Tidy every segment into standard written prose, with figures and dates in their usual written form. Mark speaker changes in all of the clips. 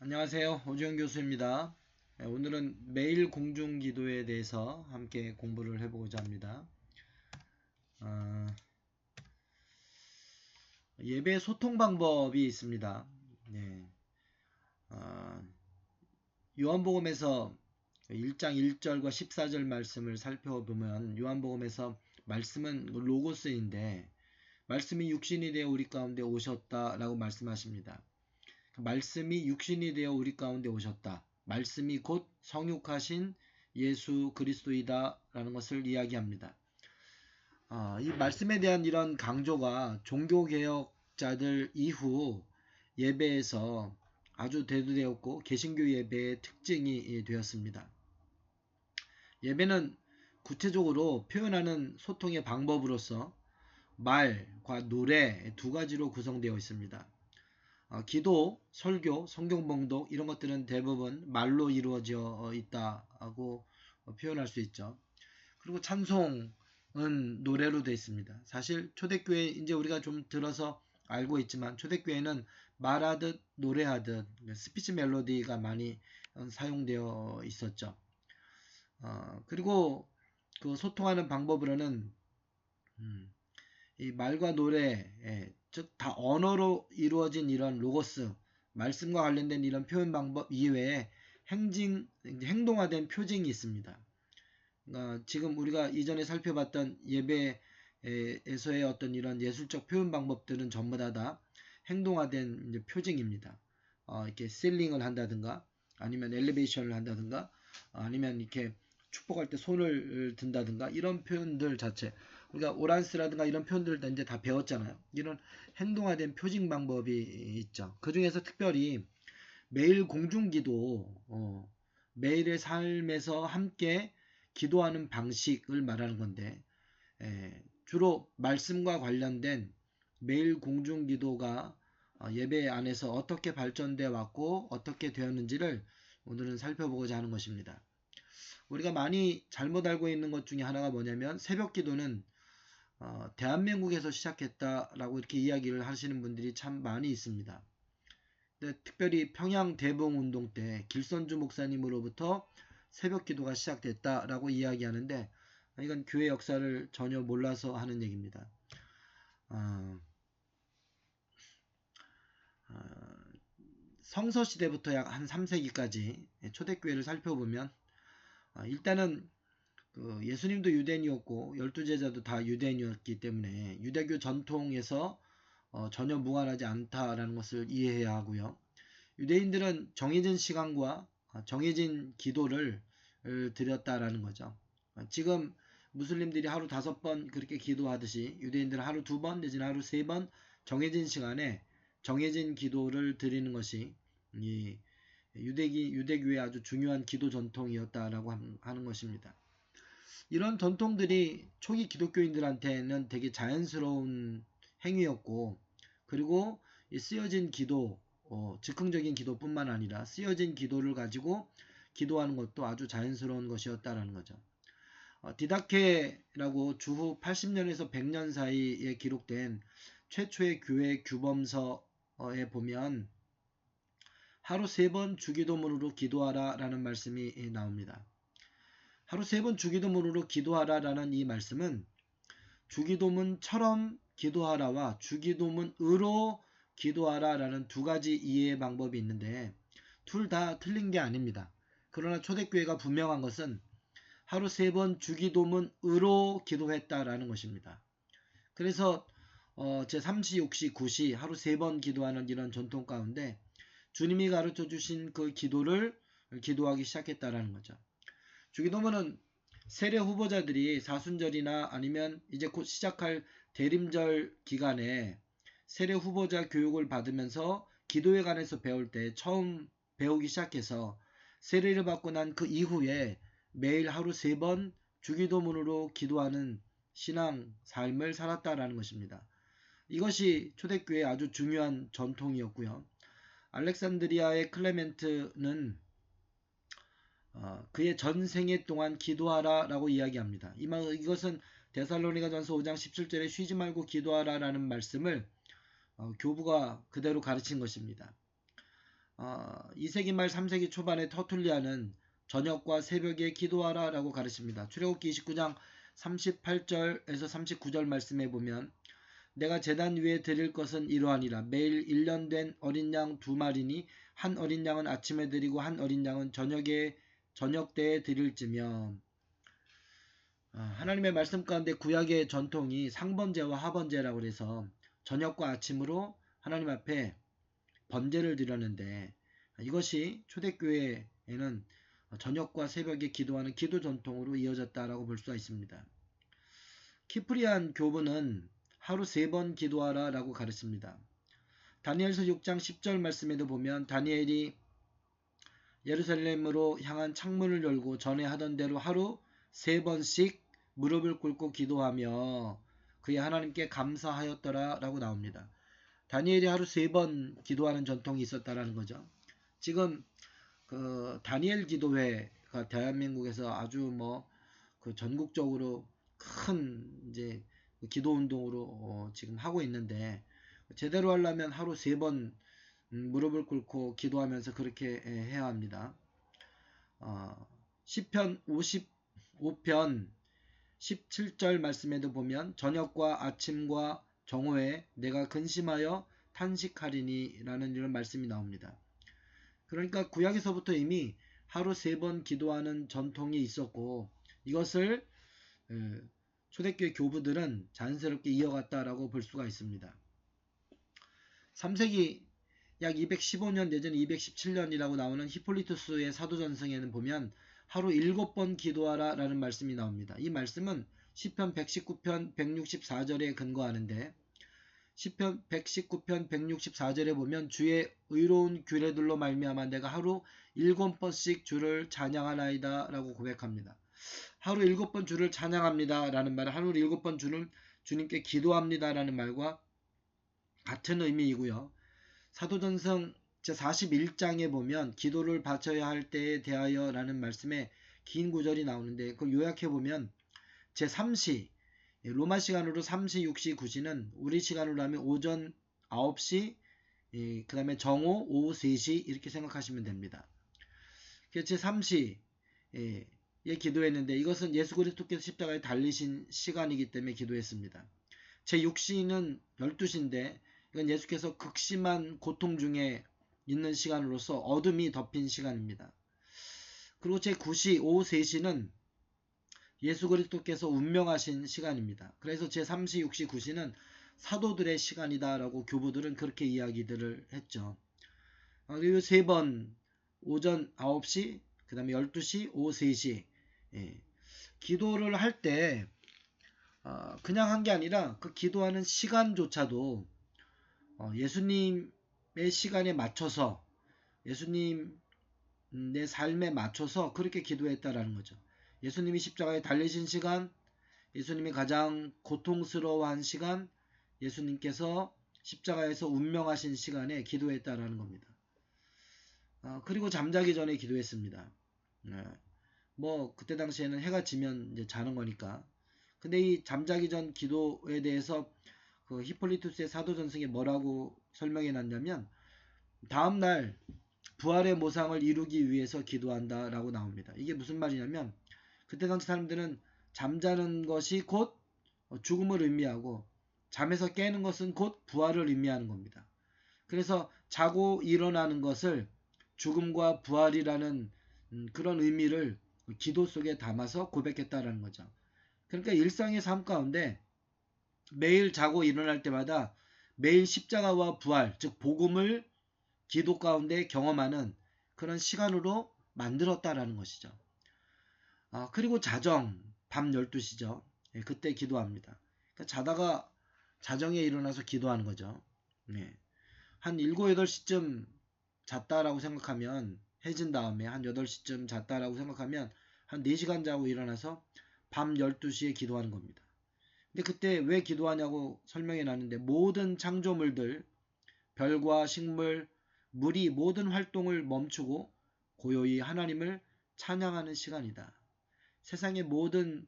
Speaker 1: 안녕하세요. 오주영 교수입니다. 오늘은 매일 공중기도에 대해서 함께 공부를 해보고자 합니다. 어, 예배 소통 방법이 있습니다. 네. 어, 요한복음에서 1장 1절과 14절 말씀을 살펴보면 요한복음에서 말씀은 로고스인데 말씀이 육신이 되어 우리 가운데 오셨다라고 말씀하십니다. 말씀이 육신이 되어 우리 가운데 오셨다. 말씀이 곧 성육하신 예수 그리스도이다 라는 것을 이야기합니다. 이 말씀에 대한 이런 강조가 종교개혁자들 이후 예배에서 아주 대두되었고 개신교 예배의 특징이 되었습니다. 예배는 구체적으로 표현하는 소통의 방법으로서 말과 노래 두 가지로 구성되어 있습니다. 기도, 설교, 성경 봉독 이런 것들은 대부분 말로 이루어져 있다고 표현할 수 있죠. 그리고 찬송은 노래로 되어 있습니다. 사실 초대교회 이제 우리가 좀 들어서 알고 있지만 초대교회는 말하듯 노래하듯 스피치 멜로디가 많이 사용되어 있었죠. 그리고 그 소통하는 방법으로는 이 말과 노래, 즉 다 언어로 이루어진 이런 로고스, 말씀과 관련된 이런 표현 방법 이외에 행동화된 표징이 있습니다. 지금 우리가 이전에 살펴봤던 예배에서의 어떤 이런 예술적 표현 방법들은 전부 다 행동화된 표징입니다. 이렇게 셀링을 한다든가, 아니면 엘리베이션을 한다든가, 아니면 이렇게 축복할 때 손을 든다든가 이런 표현들 자체 우리가 오란스라든가 이런 표현들을 이제 다 배웠잖아요. 이런 행동화된 표징 방법이 있죠. 그 중에서 특별히 매일 공중기도 매일의 삶에서 함께 기도하는 방식을 말하는 건데 주로 말씀과 관련된 매일 공중기도가 예배 안에서 어떻게 발전돼 왔고 어떻게 되었는지를 오늘은 살펴보고자 하는 것입니다. 우리가 많이 잘못 알고 있는 것 중에 하나가 뭐냐면 새벽 기도는 대한민국에서 시작했다라고 이렇게 이야기를 하시는 분들이 참 많이 있습니다. 근데 특별히 평양 대봉 운동 때 길선주 목사님으로부터 새벽 기도가 시작됐다라고 이야기하는데 이건 교회 역사를 전혀 몰라서 하는 얘기입니다. 성서시대부터 약 한 3세기까지 초대교회를 살펴보면 일단은 그 예수님도 유대인이었고 12제자도 다 유대인이었기 때문에 유대교 전통에서 전혀 무관하지 않다라는 것을 이해해야 하고요. 유대인들은 정해진 시간과 정해진 기도를 드렸다라는 거죠. 지금 무슬림들이 하루 5번 그렇게 기도하듯이 유대인들은 하루 2번 내지는 하루 3번 정해진 시간에 정해진 기도를 드리는 것이 이 유대교의 아주 중요한 기도 전통이었다라고 하는 것입니다. 이런 전통들이 초기 기독교인들한테는 되게 자연스러운 행위였고, 그리고 이 쓰여진 기도, 즉흥적인 기도뿐만 아니라 쓰여진 기도를 가지고 기도하는 것도 아주 자연스러운 것이었다라는 거죠. 디다케라고 주후 80년에서 100년 사이에 기록된 최초의 교회 규범서에 보면 하루 3번 주기도문으로 기도하라 라는 말씀이 나옵니다. 하루 3번 주기도문으로 기도하라 라는 이 말씀은 주기도문처럼 기도하라와 주기도문으로 기도하라 라는 두 가지 이해의 방법이 있는데 둘 다 틀린 게 아닙니다. 그러나 초대교회가 분명한 것은 하루 3번 주기도문으로 기도했다라는 것입니다. 그래서 제3시, 6시, 9시 하루 3번 기도하는 이런 전통 가운데 주님이 가르쳐 주신 그 기도를 기도하기 시작했다라는 거죠. 주기도문은 세례 후보자들이 사순절이나 아니면 이제 곧 시작할 대림절 기간에 세례 후보자 교육을 받으면서 기도에 관해서 배울 때 처음 배우기 시작해서 세례를 받고 난 그 이후에 매일 하루 3번 주기도문으로 기도하는 신앙 삶을 살았다라는 것입니다. 이것이 초대교회의 아주 중요한 전통이었고요. 알렉산드리아의 클레멘트는 그의 전생애 동안 기도하라 라고 이야기합니다. 이것은 데살로니가전서 5장 17절에 쉬지 말고 기도하라 라는 말씀을 교부가 그대로 가르친 것입니다. 2세기 말 3세기 초반에 터툴리안은 저녁과 새벽에 기도하라 라고 가르칩니다. 출애굽기 29장 38절에서 39절 말씀해 보면 내가 제단 위에 드릴 것은 이러하니라. 매일 1년 된 어린 양 2마리니 한 어린 양은 아침에 드리고 한 어린 양은 저녁 때에 드릴지며. 하나님의 말씀 가운데 구약의 전통이 상번제와 하번제라고 해서 저녁과 아침으로 하나님 앞에 번제를 드렸는데 이것이 초대교회에는 저녁과 새벽에 기도하는 기도 전통으로 이어졌다라고 볼 수가 있습니다. 키프리안 교부는 하루 3번 기도하라 라고 가르칩니다. 다니엘서 6장 10절 말씀에도 보면 다니엘이 예루살렘으로 향한 창문을 열고 전에 하던 대로 하루 3번씩 무릎을 꿇고 기도하며 그의 하나님께 감사하였더라 라고 나옵니다. 다니엘이 하루 3번 기도하는 전통이 있었다라는 거죠. 지금 그 다니엘 기도회가 대한민국에서 아주 그 전국적으로 큰 이제 기도 운동으로 지금 하고 있는데 제대로 하려면 하루 3번 무릎을 꿇고 기도하면서 그렇게 해야 합니다. 시편 55편 17절 말씀에도 보면 저녁과 아침과 정오에 내가 근심하여 탄식하리니 라는 이런 말씀이 나옵니다. 그러니까 구약에서부터 이미 하루 3번 기도하는 전통이 있었고 이것을 초대교회 교부들은 자연스럽게 이어갔다라고 볼 수가 있습니다. 3세기 약 215년 내지는 217년이라고 나오는 히폴리투스의 사도전승에는 보면 하루 7번 기도하라 라는 말씀이 나옵니다. 이 말씀은 시편 119편 164절에 근거하는데 시편 119편 164절에 보면 주의 의로운 규례들로 말미암아 내가 하루 7번씩 주를 찬양하나이다 라고 고백합니다. 하루 7번 주를 찬양합니다 라는 말은 하루 7번 주님께 기도합니다 라는 말과 같은 의미이고요. 사도전승 제41장에 보면 기도를 바쳐야 할 때에 대하여 라는 말씀에 긴 구절이 나오는데 그걸 요약해보면 제3시 로마 시간으로 3시, 6시, 9시는 우리 시간으로 하면 오전 9시 그 다음에 정오, 오후 3시 이렇게 생각하시면 됩니다. 제3시에 기도했는데 이것은 예수 그리스도께서 십자가에 달리신 시간이기 때문에 기도했습니다. 제6시는 12시인데 이건 예수께서 극심한 고통 중에 있는 시간으로서 어둠이 덮인 시간입니다. 그리고 제9시 오후 3시는 예수 그리스도께서 운명하신 시간입니다. 그래서 제3시, 6시, 9시는 사도들의 시간이다 라고 교부들은 그렇게 이야기들을 했죠. 그리고 3번 오전 9시 그 다음에 12시 오후 3시 기도를 할 때 그냥 한 게 아니라 그 기도하는 시간조차도 예수님의 시간에 맞춰서 예수님 내 삶에 맞춰서 그렇게 기도했다라는 거죠. 예수님이 십자가에 달리신 시간, 예수님이 가장 고통스러워한 시간, 예수님께서 십자가에서 운명하신 시간에 기도했다라는 겁니다. 그리고 잠자기 전에 기도했습니다. 그때 당시에는 해가 지면 이제 자는 거니까. 근데 이 잠자기 전 기도에 대해서 그 히폴리투스의 사도전승에 뭐라고 설명해 놨냐면 다음날 부활의 모상을 이루기 위해서 기도한다라고 나옵니다. 이게 무슨 말이냐면 그때 당시 사람들은 잠자는 것이 곧 죽음을 의미하고 잠에서 깨는 것은 곧 부활을 의미하는 겁니다. 그래서 자고 일어나는 것을 죽음과 부활이라는 그런 의미를 기도 속에 담아서 고백했다라는 거죠. 그러니까 일상의 삶 가운데 매일 자고 일어날 때마다 매일 십자가와 부활, 즉 복음을 기도 가운데 경험하는 그런 시간으로 만들었다라는 것이죠. 그리고 밤 12시죠. 그때 기도합니다. 그러니까 자다가 자정에 일어나서 기도하는 거죠. 한 7, 8시쯤 잤다라고 생각하면 해진 다음에 한 8시쯤 잤다라고 생각하면 한 4시간 자고 일어나서 밤 12시에 기도하는 겁니다. 근데 그때 왜 기도하냐고 설명해 놨는데 모든 창조물들, 별과 식물, 물이 모든 활동을 멈추고 고요히 하나님을 찬양하는 시간이다. 세상의 모든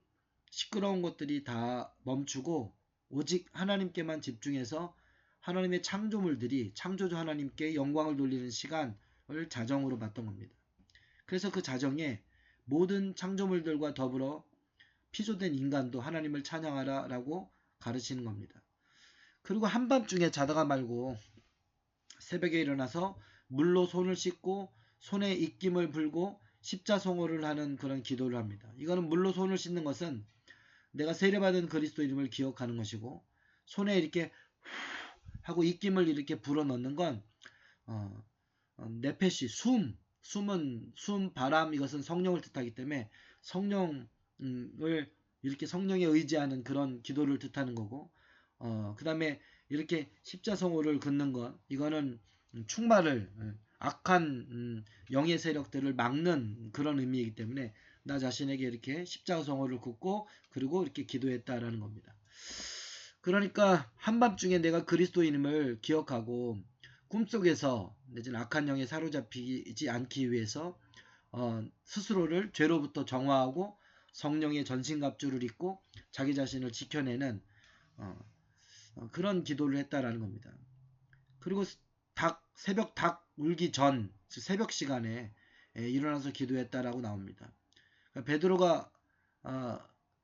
Speaker 1: 시끄러운 것들이 다 멈추고 오직 하나님께만 집중해서 하나님의 창조물들이 창조주 하나님께 영광을 돌리는 시간, 자정으로 봤던 겁니다. 그래서 그 자정에 모든 창조물들과 더불어 피조된 인간도 하나님을 찬양하라 라고 가르치는 겁니다. 그리고 한밤중에 자다가 말고 새벽에 일어나서 물로 손을 씻고 손에 입김을 불고 십자송호를 하는 그런 기도를 합니다. 이거는 물로 손을 씻는 것은 내가 세례받은 그리스도인임을 기억하는 것이고, 손에 이렇게 하고 입김을 이렇게 불어 넣는 건 네페시, 숨은 숨, 바람, 이것은 성령을 뜻하기 때문에 성령을 이렇게 성령에 의지하는 그런 기도를 뜻하는 거고, 그 다음에 이렇게 십자성호를 긋는 것, 이거는 충마를, 악한 영의 세력들을 막는 그런 의미이기 때문에 나 자신에게 이렇게 십자성호를 긋고 그리고 이렇게 기도했다라는 겁니다. 그러니까 한밤중에 내가 그리스도인임을 기억하고 꿈속에서 내지는 악한 영에 사로잡히지 않기 위해서 스스로를 죄로부터 정화하고 성령의 전신갑주를 입고 자기 자신을 지켜내는 그런 기도를 했다라는 겁니다. 그리고 새벽 닭 울기 전, 새벽 시간에 일어나서 기도했다라고 나옵니다. 그러니까 베드로가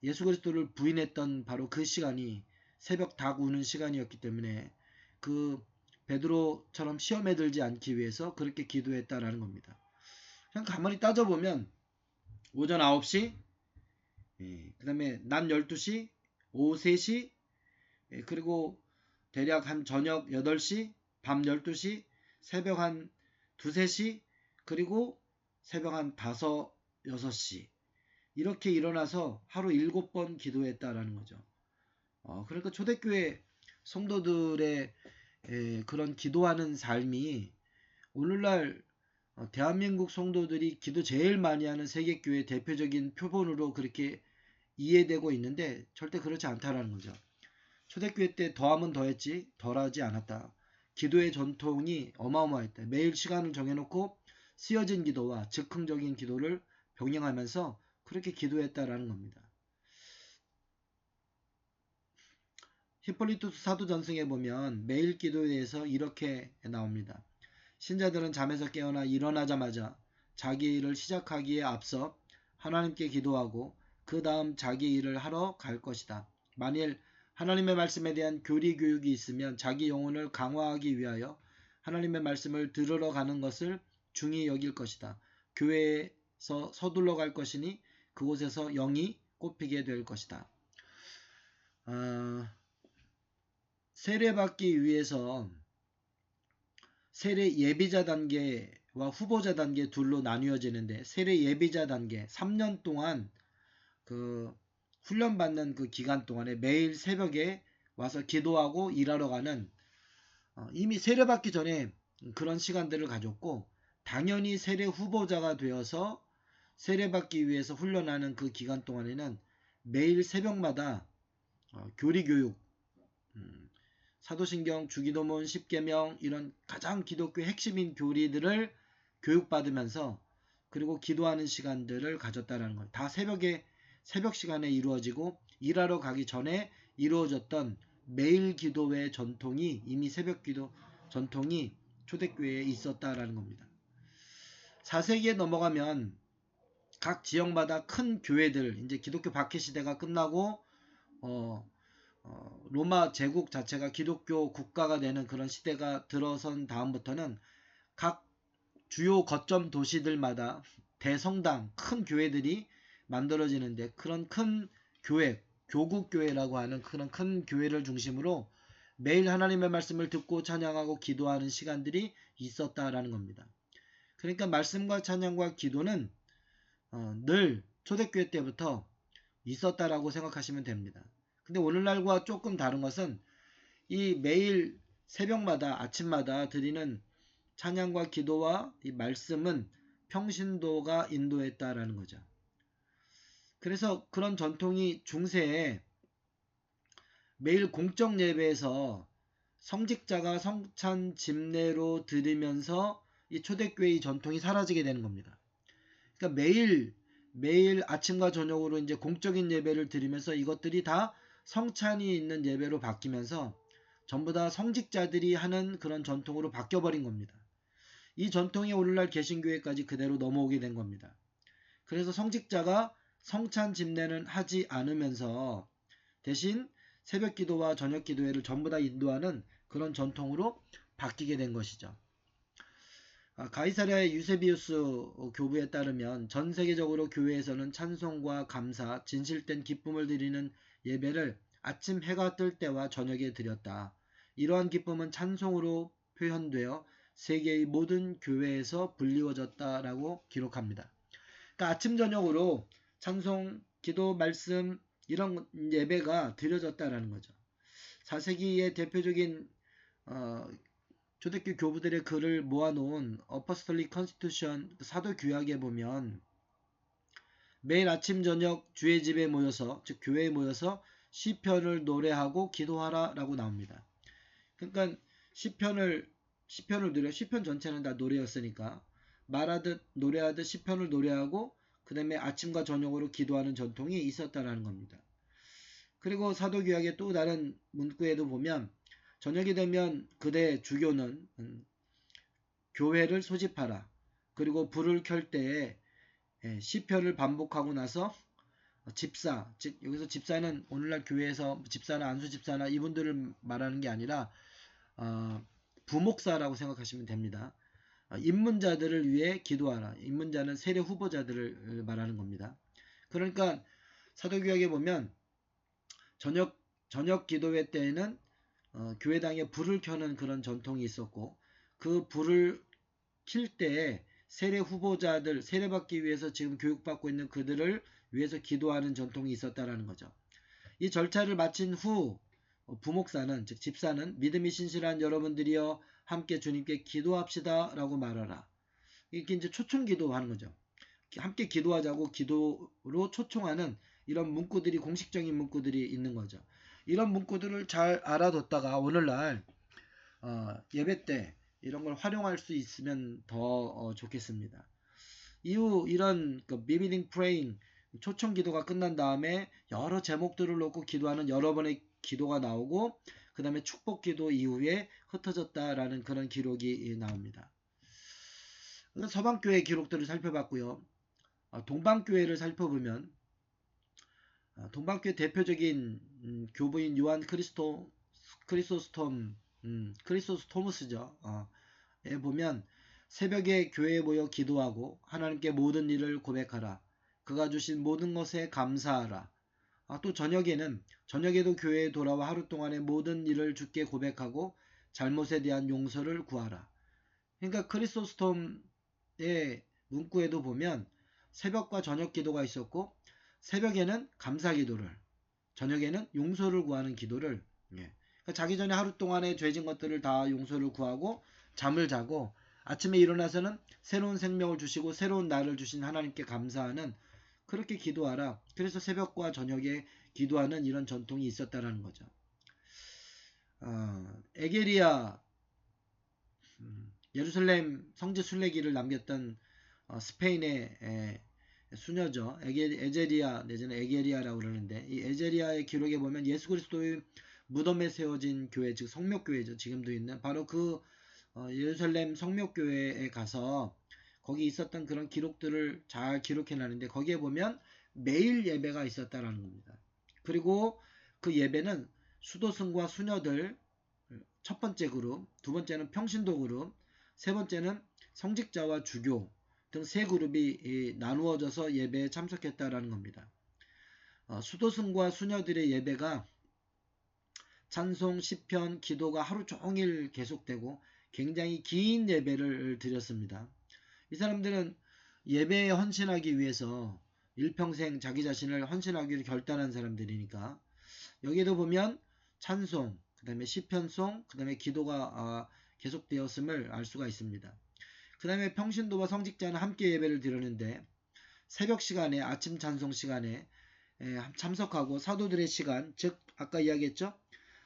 Speaker 1: 예수 그리스도를 부인했던 바로 그 시간이 새벽 닭 우는 시간이었기 때문에 그 베드로처럼 시험에 들지 않기 위해서 그렇게 기도했다라는 겁니다. 그냥 가만히 따져보면 오전 9시, 그 다음에 낮 12시, 오후 3시, 그리고 대략 한 저녁 8시, 밤 12시, 새벽 한 2, 3시, 그리고 새벽 한 5, 6시 이렇게 일어나서 하루 7번 기도했다라는 거죠. 그러니까 초대교회 성도들의 그런 기도하는 삶이 오늘날 대한민국 성도들이 기도 제일 많이 하는 세계교회 대표적인 표본으로 그렇게 이해되고 있는데 절대 그렇지 않다라는 거죠. 초대교회 때 더하면 더했지 덜하지 않았다. 기도의 전통이 어마어마했다. 매일 시간을 정해놓고 쓰여진 기도와 즉흥적인 기도를 병행하면서 그렇게 기도했다라는 겁니다. 히폴리투스 사도전승에 보면 매일 기도에 대해서 이렇게 나옵니다. 신자들은 잠에서 깨어나 일어나자마자 자기 일을 시작하기에 앞서 하나님께 기도하고 그 다음 자기 일을 하러 갈 것이다. 만일 하나님의 말씀에 대한 교리 교육이 있으면 자기 영혼을 강화하기 위하여 하나님의 말씀을 들으러 가는 것을 중히 여길 것이다. 교회에서 서둘러 갈 것이니 그곳에서 영이 꼽히게 될 것이다. 세례받기 위해서 세례 예비자 단계와 후보자 단계 둘로 나뉘어지는데, 세례 예비자 단계 3년 동안 그 훈련받는 그 기간 동안에 매일 새벽에 와서 기도하고 일하러 가는, 이미 세례받기 전에 그런 시간들을 가졌고, 당연히 세례 후보자가 되어서 세례받기 위해서 훈련하는 그 기간 동안에는 매일 새벽마다 교리교육, 사도신경, 주기도문, 십계명 이런 가장 기독교 핵심인 교리들을 교육받으면서 그리고 기도하는 시간들을 가졌다는 거예요. 다 새벽 시간에 이루어지고 일하러 가기 전에 이루어졌던 매일 기도의 전통이, 이미 새벽 기도 전통이 초대교회에 있었다라는 겁니다. 4세기에 넘어가면 각 지역마다 큰 교회들, 이제 기독교 박해 시대가 끝나고 로마 제국 자체가 기독교 국가가 되는 그런 시대가 들어선 다음부터는 각 주요 거점 도시들마다 대성당, 큰 교회들이 만들어지는데, 그런 큰 교회, 교국교회라고 하는 그런 큰 교회를 중심으로 매일 하나님의 말씀을 듣고 찬양하고 기도하는 시간들이 있었다라는 겁니다. 그러니까 말씀과 찬양과 기도는 늘 초대교회 때부터 있었다라고 생각하시면 됩니다. 근데 오늘날과 조금 다른 것은 이 매일 새벽마다 아침마다 드리는 찬양과 기도와 이 말씀은 평신도가 인도했다라는 거죠. 그래서 그런 전통이 중세에 매일 공적 예배에서 성직자가 성찬 집례로 드리면서 이 초대교회의 전통이 사라지게 되는 겁니다. 그러니까 매일 아침과 저녁으로 이제 공적인 예배를 드리면서 이것들이 다 성찬이 있는 예배로 바뀌면서 전부 다 성직자들이 하는 그런 전통으로 바뀌어버린 겁니다. 이 전통이 오늘날 개신교회까지 그대로 넘어오게 된 겁니다. 그래서 성직자가 성찬 집례는 하지 않으면서 대신 새벽 기도와 저녁 기도회를 전부 다 인도하는 그런 전통으로 바뀌게 된 것이죠. 가이사랴의 유세비우스 교부에 따르면 전 세계적으로 교회에서는 찬송과 감사, 진실된 기쁨을 드리는 예배를 아침 해가 뜰 때와 저녁에 드렸다. 이러한 기쁨은 찬송으로 표현되어 세계의 모든 교회에서 불리워졌다라고 기록합니다. 그러니까 아침 저녁으로 찬송, 기도, 말씀 이런 예배가 드려졌다라는 거죠. 4세기의 대표적인 초대교 교부들의 글을 모아놓은 어퍼스톨릭 컨스티튜션 사도 규약에 보면 매일 아침 저녁 주의 집에 모여서 즉 교회에 모여서 시편을 노래하고 기도하라라고 나옵니다. 그러니까 시편을 노래 시편 전체는 다 노래였으니까 말하듯 노래하듯 시편을 노래하고 그 다음에 아침과 저녁으로 기도하는 전통이 있었다라는 겁니다. 그리고 사도 규약의 또 다른 문구에도 보면 저녁이 되면 그대 주교는 교회를 소집하라. 그리고 불을 켤 때에 시편을 반복하고 나서 집사, 즉 여기서 집사는 오늘날 교회에서 집사나 안수 집사나 이분들을 말하는 게 아니라 부목사라고 생각하시면 됩니다. 입문자들을 위해 기도하라. 입문자는 세례 후보자들을 말하는 겁니다. 그러니까 사도규약에 보면 저녁 기도회 때에는 교회당에 불을 켜는 그런 전통이 있었고 그 불을 킬 때에 세례 후보자들 세례받기 위해서 지금 교육받고 있는 그들을 위해서 기도하는 전통이 있었다라는 거죠. 이 절차를 마친 후 부목사는 즉 집사는 믿음이 신실한 여러분들이여 함께 주님께 기도합시다 라고 말하라. 이게 이제 초청 기도하는 거죠. 함께 기도하자고 기도로 초청하는 이런 문구들이 공식적인 문구들이 있는 거죠. 이런 문구들을 잘 알아뒀다가 오늘날 예배 때 이런 걸 활용할 수 있으면 더 좋겠습니다. 이후 이런 비비딩 프레잉 초청 기도가 끝난 다음에 여러 제목들을 놓고 기도하는 여러 번의 기도가 나오고 그 다음에 축복 기도 이후에 흩어졌다라는 그런 기록이 나옵니다. 서방교회 기록들을 살펴봤고요. 동방교회를 살펴보면 동방교회 대표적인 교부인 요한 크리소스토무스죠. 에 보면 새벽에 교회에 모여 기도하고 하나님께 모든 일을 고백하라. 그가 주신 모든 것에 감사하라. 또 저녁에도 교회에 돌아와 하루 동안의 모든 일을 주께 고백하고 잘못에 대한 용서를 구하라. 그러니까 크리소스톰의 문구에도 보면 새벽과 저녁 기도가 있었고 새벽에는 감사 기도를 저녁에는 용서를 구하는 기도를 그러니까 자기 전에 하루 동안에 죄진 것들을 다 용서를 구하고 잠을 자고 아침에 일어나서는 새로운 생명을 주시고 새로운 날을 주신 하나님께 감사하는 그렇게 기도하라. 그래서 새벽과 저녁에 기도하는 이런 전통이 있었다라는 거죠. 에게리아 예루살렘 성지 순례기를 남겼던 스페인의 수녀죠. 에제리아 내지는 에게리아라고 그러는데 이 에제리아의 기록에 보면 예수 그리스도의 무덤에 세워진 교회 즉 성묘교회죠. 지금도 있는 바로 그 예루살렘 성묘교회에 가서 거기 있었던 그런 기록들을 잘 기록해놨는데 거기에 보면 매일 예배가 있었다라는 겁니다. 그리고 그 예배는 수도승과 수녀들 첫 번째 그룹, 두 번째는 평신도 그룹, 세 번째는 성직자와 주교 등 세 그룹이 나누어져서 예배에 참석했다라는 겁니다. 수도승과 수녀들의 예배가 찬송, 시편, 기도가 하루 종일 계속되고 굉장히 긴 예배를 드렸습니다. 이 사람들은 예배에 헌신하기 위해서 일평생 자기 자신을 헌신하기로 결단한 사람들이니까 여기도 보면 찬송, 그 다음에 시편송, 그 다음에 기도가 계속되었음을 알 수가 있습니다. 그 다음에 평신도와 성직자는 함께 예배를 드렸는데 새벽 시간에 아침 찬송 시간에 참석하고 사도들의 시간 즉 아까 이야기했죠.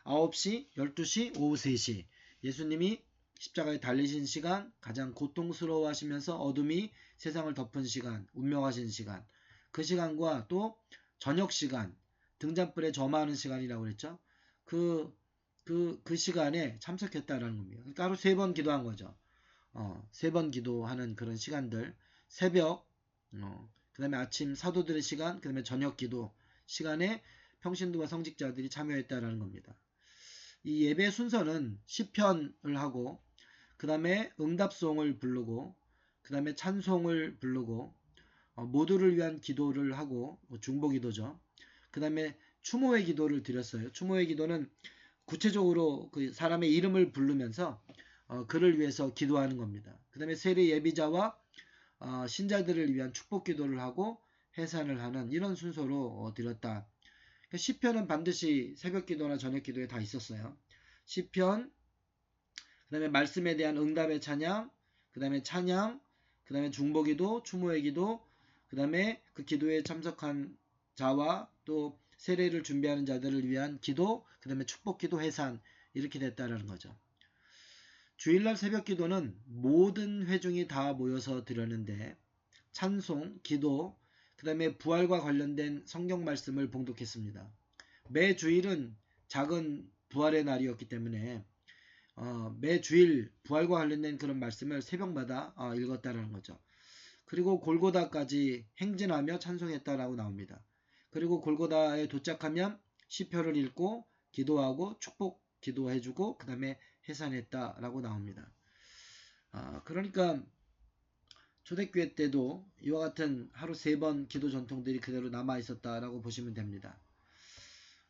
Speaker 1: 9시, 12시, 오후 3시 예수님이 십자가에 달리신 시간 가장 고통스러워 하시면서 어둠이 세상을 덮은 시간 운명하신 시간 그 시간과 또 저녁 시간 등잔불에 점화하는 시간이라고 그랬죠. 그 시간에 참석했다라는 겁니다. 그러니까 하루 3번 기도한 거죠. 세 번 기도하는 그런 시간들, 새벽, 그 다음에 아침 사도들의 시간, 그 다음에 저녁 기도 시간에 평신도와 성직자들이 참여했다라는 겁니다. 이 예배 순서는 시편을 하고, 그 다음에 응답송을 부르고, 그 다음에 찬송을 부르고, 모두를 위한 기도를 하고, 중보 기도죠. 그 다음에 추모의 기도를 드렸어요. 추모의 기도는 구체적으로 그 사람의 이름을 부르면서 그를 위해서 기도하는 겁니다. 그 다음에 세례 예비자와 신자들을 위한 축복 기도를 하고 해산을 하는 이런 순서로 드렸다. 그러니까 시편은 반드시 새벽 기도나 저녁 기도에 다 있었어요. 시편, 그 다음에 말씀에 대한 응답의 찬양, 그 다음에 찬양, 그 다음에 중보 기도, 추모의 기도, 그 다음에 그 기도에 참석한 자와 또 세례를 준비하는 자들을 위한 기도, 그 다음에 축복 기도, 해산 이렇게 됐다라는 거죠. 주일날 새벽 기도는 모든 회중이 다 모여서 드렸는데 찬송, 기도, 그 다음에 부활과 관련된 성경 말씀을 봉독했습니다. 매 주일은 작은 부활의 날이었기 때문에 매 주일 부활과 관련된 그런 말씀을 새벽마다 읽었다라는 거죠. 그리고 골고다까지 행진하며 찬송했다라고 나옵니다. 그리고 골고다에 도착하면 시편을 읽고 기도하고 축복 기도해주고 그 다음에 해산했다라고 나옵니다. 그러니까 초대교회 때도 이와 같은 하루 3번 기도 전통들이 그대로 남아 있었다라고 보시면 됩니다.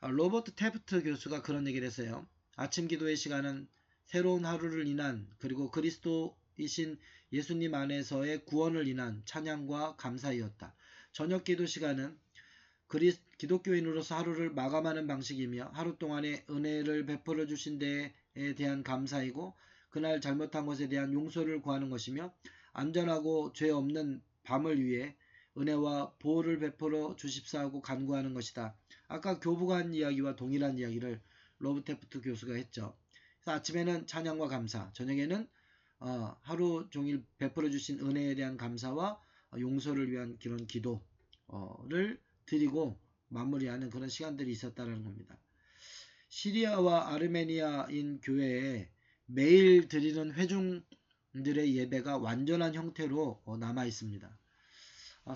Speaker 1: 로버트 테프트 교수가 그런 얘기를 했어요. 아침 기도의 시간은 새로운 하루를 인한 그리고 그리스도이신 예수님 안에서의 구원을 인한 찬양과 감사이었다. 저녁 기도 시간은 기독교인으로서 하루를 마감하는 방식이며 하루 동안의 은혜를 베풀어 주신 데에 대한 감사이고 그날 잘못한 것에 대한 용서를 구하는 것이며 안전하고 죄 없는 밤을 위해 은혜와 보호를 베풀어 주십사하고 간구하는 것이다. 아까 교부가 한 이야기와 동일한 이야기를 로브테프트 교수가 했죠. 그래서 아침에는 찬양과 감사, 저녁에는 하루 종일 베풀어 주신 은혜에 대한 감사와 용서를 위한 그런 기도를 드리고 마무리하는 그런 시간들이 있었다는 겁니다. 시리아와 아르메니아인 교회에 매일 드리는 회중들의 예배가 완전한 형태로 남아 있습니다.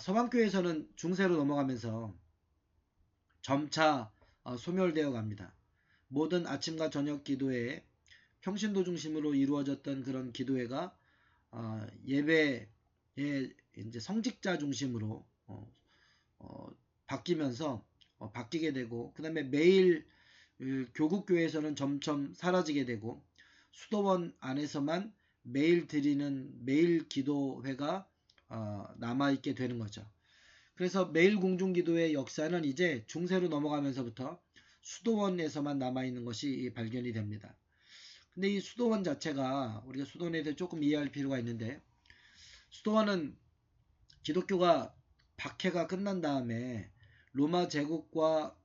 Speaker 1: 서방교회에서는 중세로 넘어가면서 점차 소멸되어 갑니다. 모든 아침과 저녁 기도회, 평신도 중심으로 이루어졌던 그런 기도회가 예배의 이제 성직자 중심으로 바뀌면서 바뀌게 되고 그 다음에 매일 교국교회에서는 점점 사라지게 되고 수도원 안에서만 매일 드리는 매일 기도회가 남아있게 되는 거죠. 그래서 매일 공중기도의 역사는 이제 중세로 넘어가면서부터 수도원에서만 남아있는 것이 발견이 됩니다. 근데 이 수도원 자체가 우리가 수도원에 대해 조금 이해할 필요가 있는데 수도원은 기독교가 박해가 끝난 다음에 로마 제국과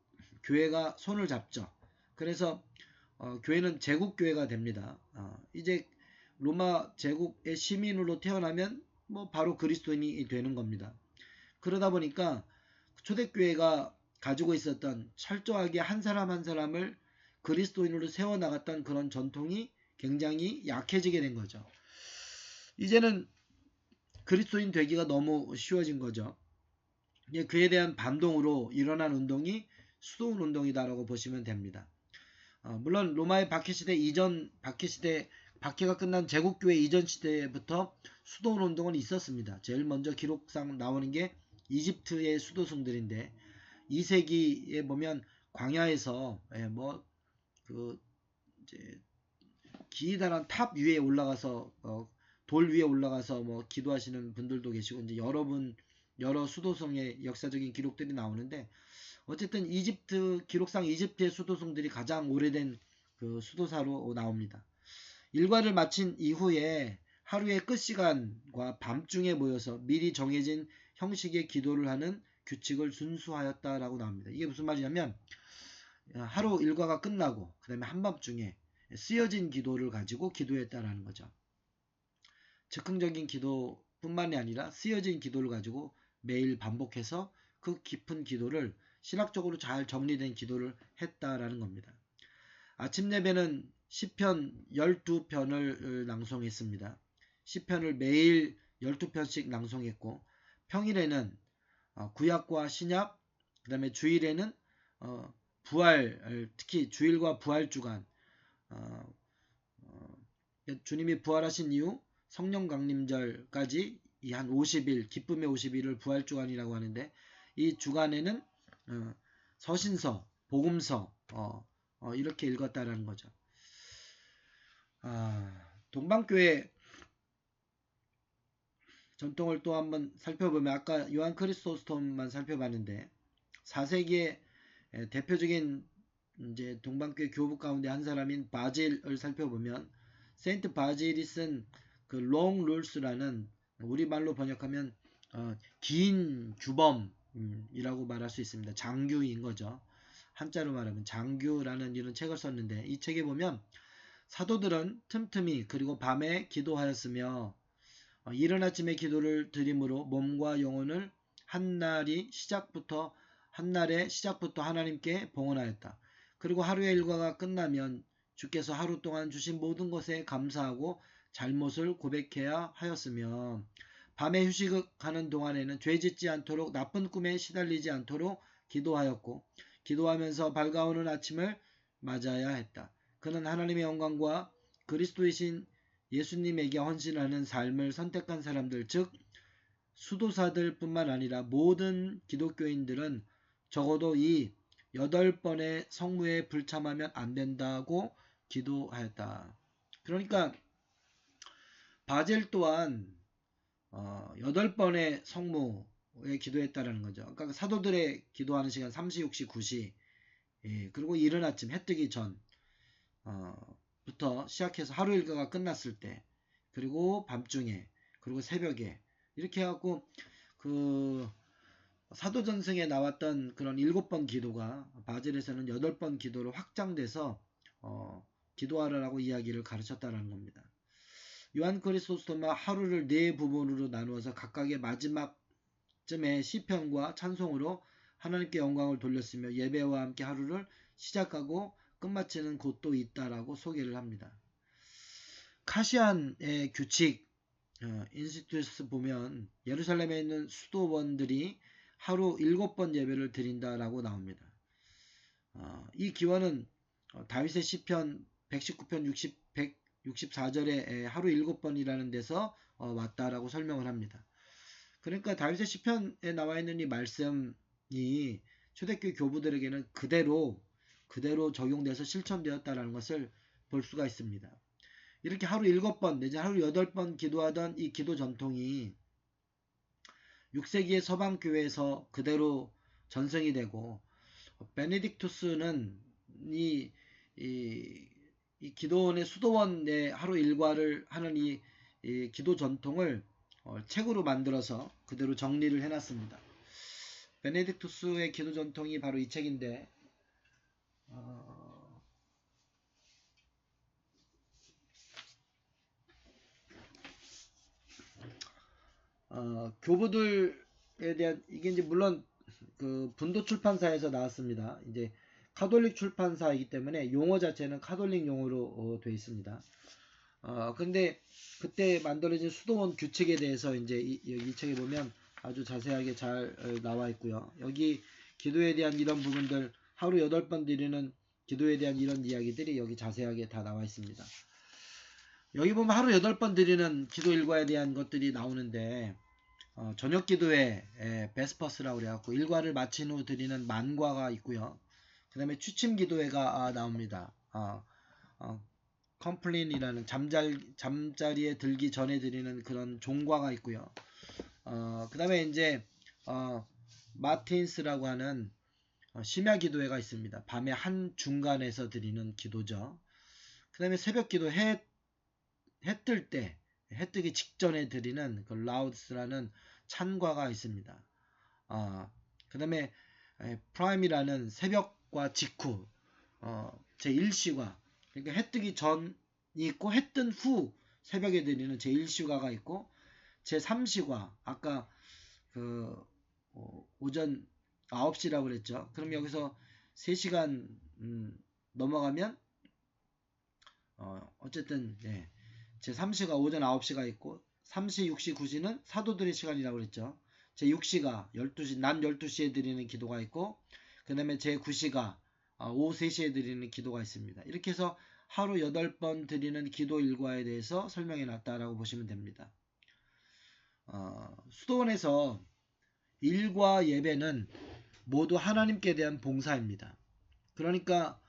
Speaker 1: 교회가 손을 잡죠. 그래서 교회는 제국교회가 됩니다. 이제 로마 제국의 시민으로 태어나면 뭐 바로 그리스도인이 되는 겁니다. 그러다 보니까 초대교회가 가지고 있었던 철저하게 한 사람 한 사람을 그리스도인으로 세워나갔던 그런 전통이 굉장히 약해지게 된 거죠. 이제는 그리스도인 되기가 너무 쉬워진 거죠. 그에 대한 반동으로 일어난 운동이 수도원 운동이다라고 보시면 됩니다. 물론 로마의 박해시대 이전 박해가 끝난 제국교회 이전 시대부터 수도원 운동은 있었습니다. 제일 먼저 기록상 나오는 게 이집트의 수도승들인데 2세기에 보면 광야에서 이제 기이다란 탑 위에 올라가서 돌 위에 올라가서 기도하시는 분들도 계시고 이제 여러 수도성의 역사적인 기록들이 나오는데 어쨌든 기록상 이집트의 수도성들이 가장 오래된 그 수도사로 나옵니다. 일과를 마친 이후에 하루의 끝 시간과 밤중에 모여서 미리 정해진 형식의 기도를 하는 규칙을 준수하였다라고 나옵니다. 이게 무슨 말이냐면 하루 일과가 끝나고 그 다음에 한밤중에 쓰여진 기도를 가지고 기도했다라는 거죠. 즉흥적인 기도뿐만이 아니라 쓰여진 기도를 가지고 매일 반복해서 그 깊은 기도를 신학적으로 잘 정리된 기도를 했다라는 겁니다. 아침 예배는 시편 12편을 낭송했습니다. 시편을 매일 12편씩 낭송했고, 평일에는 구약과 신약, 그 다음에 주일에는 부활, 특히 주일과 부활 주간, 주님이 부활하신 이후 성령 강림절까지 이 한 50일, 기쁨의 50일을 부활 주간이라고 하는데, 이 주간에는 서신서, 복음서 이렇게 읽었다라는 거죠. 동방교회 전통을 또 한번 살펴보면, 아까 요한 크리스토스톰만 살펴봤는데 4세기의 대표적인 이제 동방교회 교부 가운데 한 사람인 바질을 살펴보면, 세인트 바질이 쓴 그 롱 룰스라는, 우리말로 번역하면 긴 규범이라고 말할 수 있습니다. 장규인 거죠. 한자로 말하면 장규라는 이런 책을 썼는데, 이 책에 보면 사도들은 틈틈이 그리고 밤에 기도하였으며 이른 아침에 기도를 드림으로 몸과 영혼을 한날의 시작부터 하나님께 봉헌하였다. 그리고 하루의 일과가 끝나면 주께서 하루 동안 주신 모든 것에 감사하고 잘못을 고백해야 하였으며, 밤에 휴식하는 동안에는 죄짓지 않도록 나쁜 꿈에 시달리지 않도록 기도하였고, 기도하면서 밝아오는 아침을 맞아야 했다. 그는 하나님의 영광과 그리스도이신 예수님에게 헌신하는 삶을 선택한 사람들, 즉 수도사들 뿐만 아니라 모든 기독교인들은 적어도 이 8번의 성무에 불참하면 안 된다고 기도하였다. 그러니까 바젤 또한 8번의 성무에 기도했다라는 거죠. 그러니까 사도들의 기도하는 시간 3시, 6시, 9시, 그리고 이른 아침 해 뜨기 전 부터 시작해서 하루 일과가 끝났을 때, 그리고 밤중에, 그리고 새벽에, 이렇게 해갖고 그 사도전승에 나왔던 그런 7번 기도가 바젤에서는 8번 기도로 확장돼서 기도하라고 이야기를 가르쳤다는 겁니다. 요한 크리스토스토마 하루를 4부분으로 나누어서 각각의 마지막쯤에 시편과 찬송으로 하나님께 영광을 돌렸으며 예배와 함께 하루를 시작하고 끝마치는 곳도 있다라고 소개를 합니다. 카시안의 규칙 인스티튜스 보면 예루살렘에 있는 수도원들이 하루 7번 예배를 드린다라고 나옵니다. 이 기원은 다윗의 시편 119편 164절에 하루 7번이라는 데서 왔다라고 설명을 합니다. 그러니까 다윗의 시편에 나와 있는 이 말씀이 초대교회 교부들에게는 그대로 적용돼서 실천되었다라는 것을 볼 수가 있습니다. 이렇게 하루 7번 내지 하루 8번 기도하던 이 기도 전통이 6세기의 서방 교회에서 그대로 전승이 되고, 베네딕투스는 이 기도원의 수도원의 하루 일과를 하는 이 기도 전통을 책으로 만들어서 그대로 정리를 해놨습니다. 베네딕투스의 기도 전통이 바로 이 책인데, 교부들에 대한, 이게 이제 물론 그 분도 출판사에서 나왔습니다. 이제 카톨릭 출판사이기 때문에 용어 자체는 카톨릭 용어로 되어 있습니다. 근데 그때 만들어진 수도원 규칙에 대해서 이제 이 책에 보면 아주 자세하게 잘 나와 있고요. 여기 기도에 대한 이런 부분들, 하루 8번 드리는 기도에 대한 이런 이야기들이 여기 자세하게 다 나와 있습니다. 여기 보면 하루 8번 드리는 기도 일과에 대한 것들이 나오는데, 저녁 기도에 베스퍼스라고 그래갖고 일과를 마친 후 드리는 만과가 있고요. 그 다음에 취침 기도회가 나옵니다. 컴플린이라는 잠자리에 들기 전에 드리는 그런 종과가 있고요. 그 다음에 이제 마틴스라고 하는 심야 기도회가 있습니다. 밤에 한 중간에서 드리는 기도죠. 그 다음에 새벽 기도 해 뜨기 직전에 드리는 그 라우드스라는 찬과가 있습니다. 그 다음에 프라임이라는 새벽과 직후 제1시과, 그러니까 해 뜨기 전이 있고 해 뜬 후 새벽에 드리는 제1시과가 있고, 제3시과, 아까 그 오전 9시라고 그랬죠. 그럼 여기서 3시간 넘어가면 어쨌든 제 3시가 오전 9시가 있고 3시, 6시, 9시는 사도들의 시간이라고 그랬죠. 제 6시가 12시, 낮 12시에 드리는 기도가 있고 그 다음에 제 9시가 오후 3시에 드리는 기도가 있습니다. 이렇게 해서 하루 8번 드리는 기도 일과에 대해서 설명해 놨다라고 보시면 됩니다. 수도원에서 일과 예배는 모두 하나님께 대한 봉사입니다. 그러니까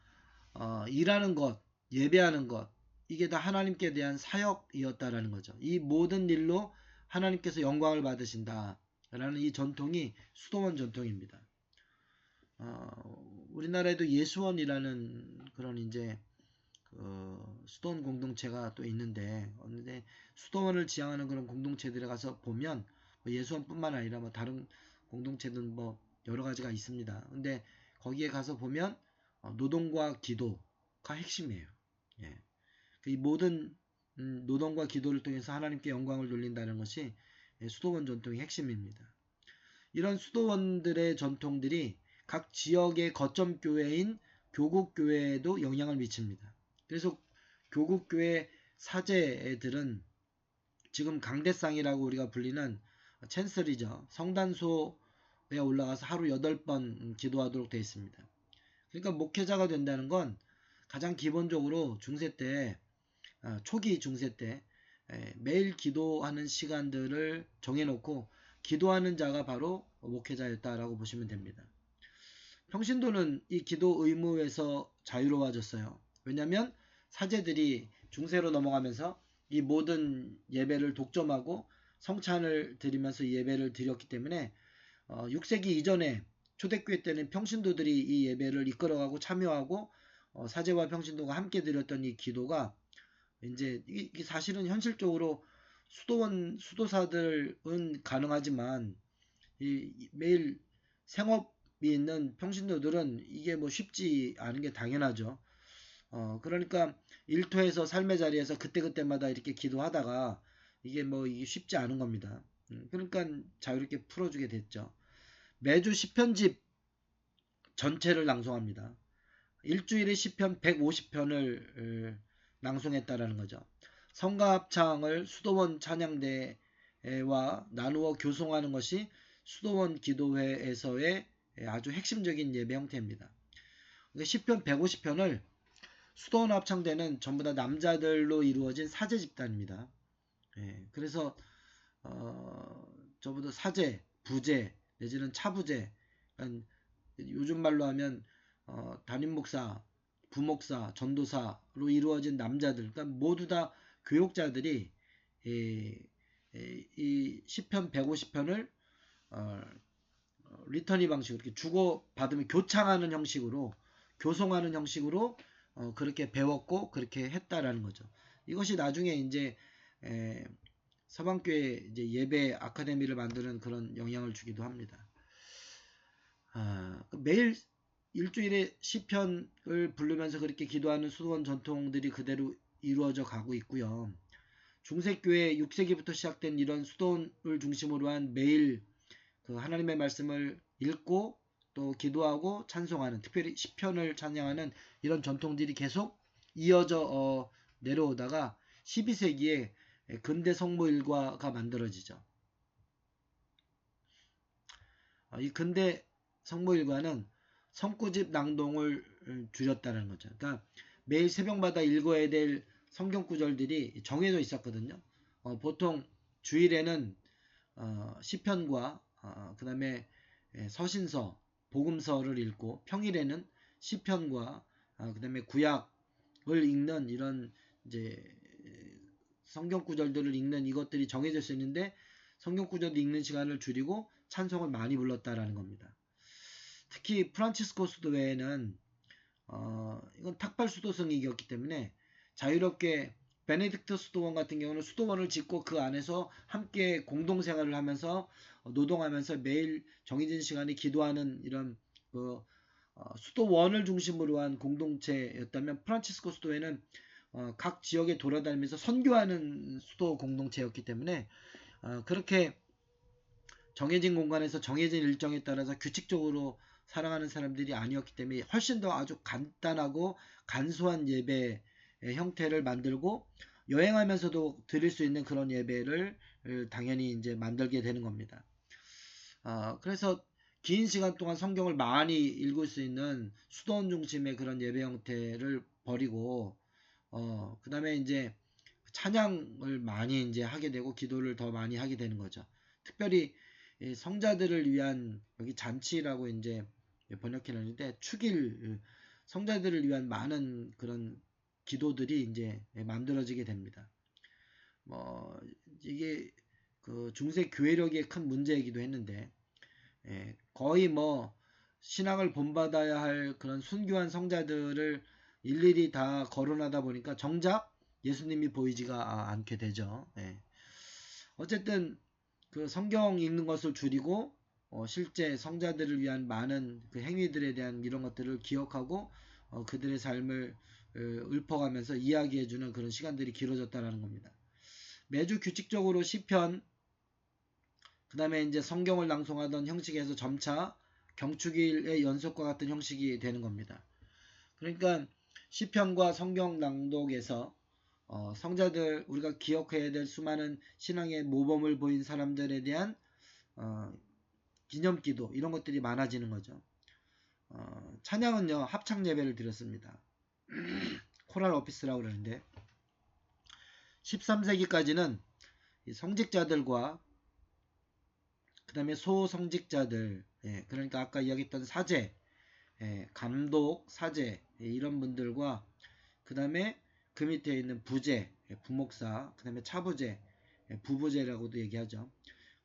Speaker 1: 일하는 것, 예배하는 것, 이게 다 하나님께 대한 사역이었다라는 거죠. 이 모든 일로 하나님께서 영광을 받으신다라는 이 전통이 수도원 전통입니다. 우리나라에도 예수원이라는 그런 이제 수도원 공동체가 또 있는데 수도원을 지향하는 그런 공동체들에 가서 보면 뭐 예수원뿐만 아니라 뭐 다른 공동체든 뭐 여러 가지가 있습니다. 근데 거기에 가서 보면 노동과 기도가 핵심이에요. 예. 이 모든 노동과 기도를 통해서 하나님께 영광을 돌린다는 것이 수도원 전통의 핵심입니다. 이런 수도원들의 전통들이 각 지역의 거점 교회인 교국교회에도 영향을 미칩니다. 그래서 교국교회 사제들은 지금 강대상이라고 우리가 불리는 챈슬이죠. 성단소에 올라가서 하루 8번 기도하도록 되어 있습니다. 그러니까 목회자가 된다는 건 가장 기본적으로 중세 때 초기 중세 때 매일 기도하는 시간들을 정해놓고 기도하는 자가 바로 목회자였다라고 보시면 됩니다. 평신도는 이 기도 의무에서 자유로워졌어요. 왜냐하면 사제들이 중세로 넘어가면서 이 모든 예배를 독점하고 성찬을 드리면서 예배를 드렸기 때문에 6세기 이전에 초대교회 때는 평신도들이 이 예배를 이끌어가고 참여하고 사제와 평신도가 함께 드렸던 이 기도가 이제 이게 사실은 현실적으로 수도사들은 가능하지만 이 매일 생업이 있는 평신도들은 이게 뭐 쉽지 않은 게 당연하죠. 그러니까 일터에서 삶의 자리에서 그때그때마다 이렇게 기도하다가 이게 뭐 이게 쉽지 않은 겁니다. 그러니까 자유롭게 풀어주게 됐죠. 매주 시편집 전체를 낭송합니다. 일주일에 시편 150편을 낭송했다라는 거죠. 성가합창을 수도원 찬양대와 나누어 교송하는 것이 수도원 기도회에서의 아주 핵심적인 예배 형태입니다. 시편 150편을 수도원 합창대는 전부 다 남자들로 이루어진 사제 집단입니다. 그래서 저보다 사제, 부제 내지는 차부제, 요즘 말로 하면 담임 목사, 부목사, 전도사로 이루어진 남자들, 그러니까 모두 다 교육자들이 이 시편 150편을 리터니 방식으로 이렇게 주고 받으면 교창하는 형식으로 교송하는 형식으로 그렇게 배웠고 그렇게 했다라는 거죠. 이것이 나중에 이제 서방교회 이제 예배 아카데미를 만드는 그런 영향을 주기도 합니다. 매일 일주일에 시편을 부르면서 그렇게 기도하는 수도원 전통들이 그대로 이루어져 가고 있고요. 중세교회 6세기부터 시작된 이런 수도원을 중심으로 한 매일 그 하나님의 말씀을 읽고 또 기도하고 찬송하는, 특별히 시편을 찬양하는 이런 전통들이 계속 이어져 내려오다가 12세기에 근대 성모일과가 만들어지죠. 이 근대 성모일과는 성구집 낭독을 줄였다는 거죠. 그러니까 매일 새벽마다 읽어야 될 성경 구절들이 정해져 있었거든요. 보통 주일에는 시편과 그 다음에 서신서, 복음서를 읽고 평일에는 시편과 그 다음에 구약을 읽는 이런 이제 성경 구절들을 읽는 이것들이 정해져 있었는데 성경 구절 읽는 시간을 줄이고 찬송을 많이 불렀다라는 겁니다. 특히 프란치스코 수도회는 이건 탁발 수도성이었기 때문에 자유롭게 베네딕트 수도원 같은 경우는 수도원을 짓고 그 안에서 함께 공동생활을 하면서 노동하면서 매일 정해진 시간에 기도하는 이런 수도원을 중심으로 한 공동체였다면 프란치스코 수도회는 각 지역에 돌아다니면서 선교하는 수도 공동체였기 때문에 그렇게 정해진 공간에서 정해진 일정에 따라서 규칙적으로 살아가는 사람들이 아니었기 때문에 훨씬 더 아주 간단하고 간소한 예배 형태를 만들고 여행하면서도 드릴 수 있는 그런 예배를 당연히 이제 만들게 되는 겁니다. 그래서 긴 시간 동안 성경을 많이 읽을 수 있는 수도원 중심의 그런 예배 형태를 버리고 그 다음에 이제 찬양을 많이 이제 하게 되고 기도를 더 많이 하게 되는 거죠. 특별히 성자들을 위한 여기 잔치라고 이제 번역해 놨는데 축일 성자들을 위한 많은 그런 기도들이 이제 만들어지게 됩니다. 뭐 이게 그 중세 교회력의 큰 문제이기도 했는데 거의 뭐 신앙을 본받아야 할 그런 순교한 성자들을 일일이 다 거론하다 보니까 정작 예수님이 보이지가 않게 되죠. 어쨌든 그 성경 읽는 것을 줄이고 실제 성자들을 위한 많은 그 행위들에 대한 이런 것들을 기억하고 그들의 삶을 읊어가면서 이야기해주는 그런 시간들이 길어졌다라는 겁니다. 매주 규칙적으로 시편 그 다음에 이제 성경을 낭송하던 형식에서 점차 경축일의 연속과 같은 형식이 되는 겁니다. 그러니까 시편과 성경 낭독에서 성자들 우리가 기억해야 될 수많은 신앙의 모범을 보인 사람들에 대한 기념기도 이런 것들이 많아지는 거죠. 찬양은요 합창 예배를 드렸습니다. 코랄 오피스라고 그러는데 13세기까지는 성직자들과 그 다음에 소성직자들 그러니까 아까 이야기했던 사제 감독 사제 이런 분들과 그 다음에 그 밑에 있는 부제 부목사 그 다음에 차부제 부부제라고도 얘기하죠.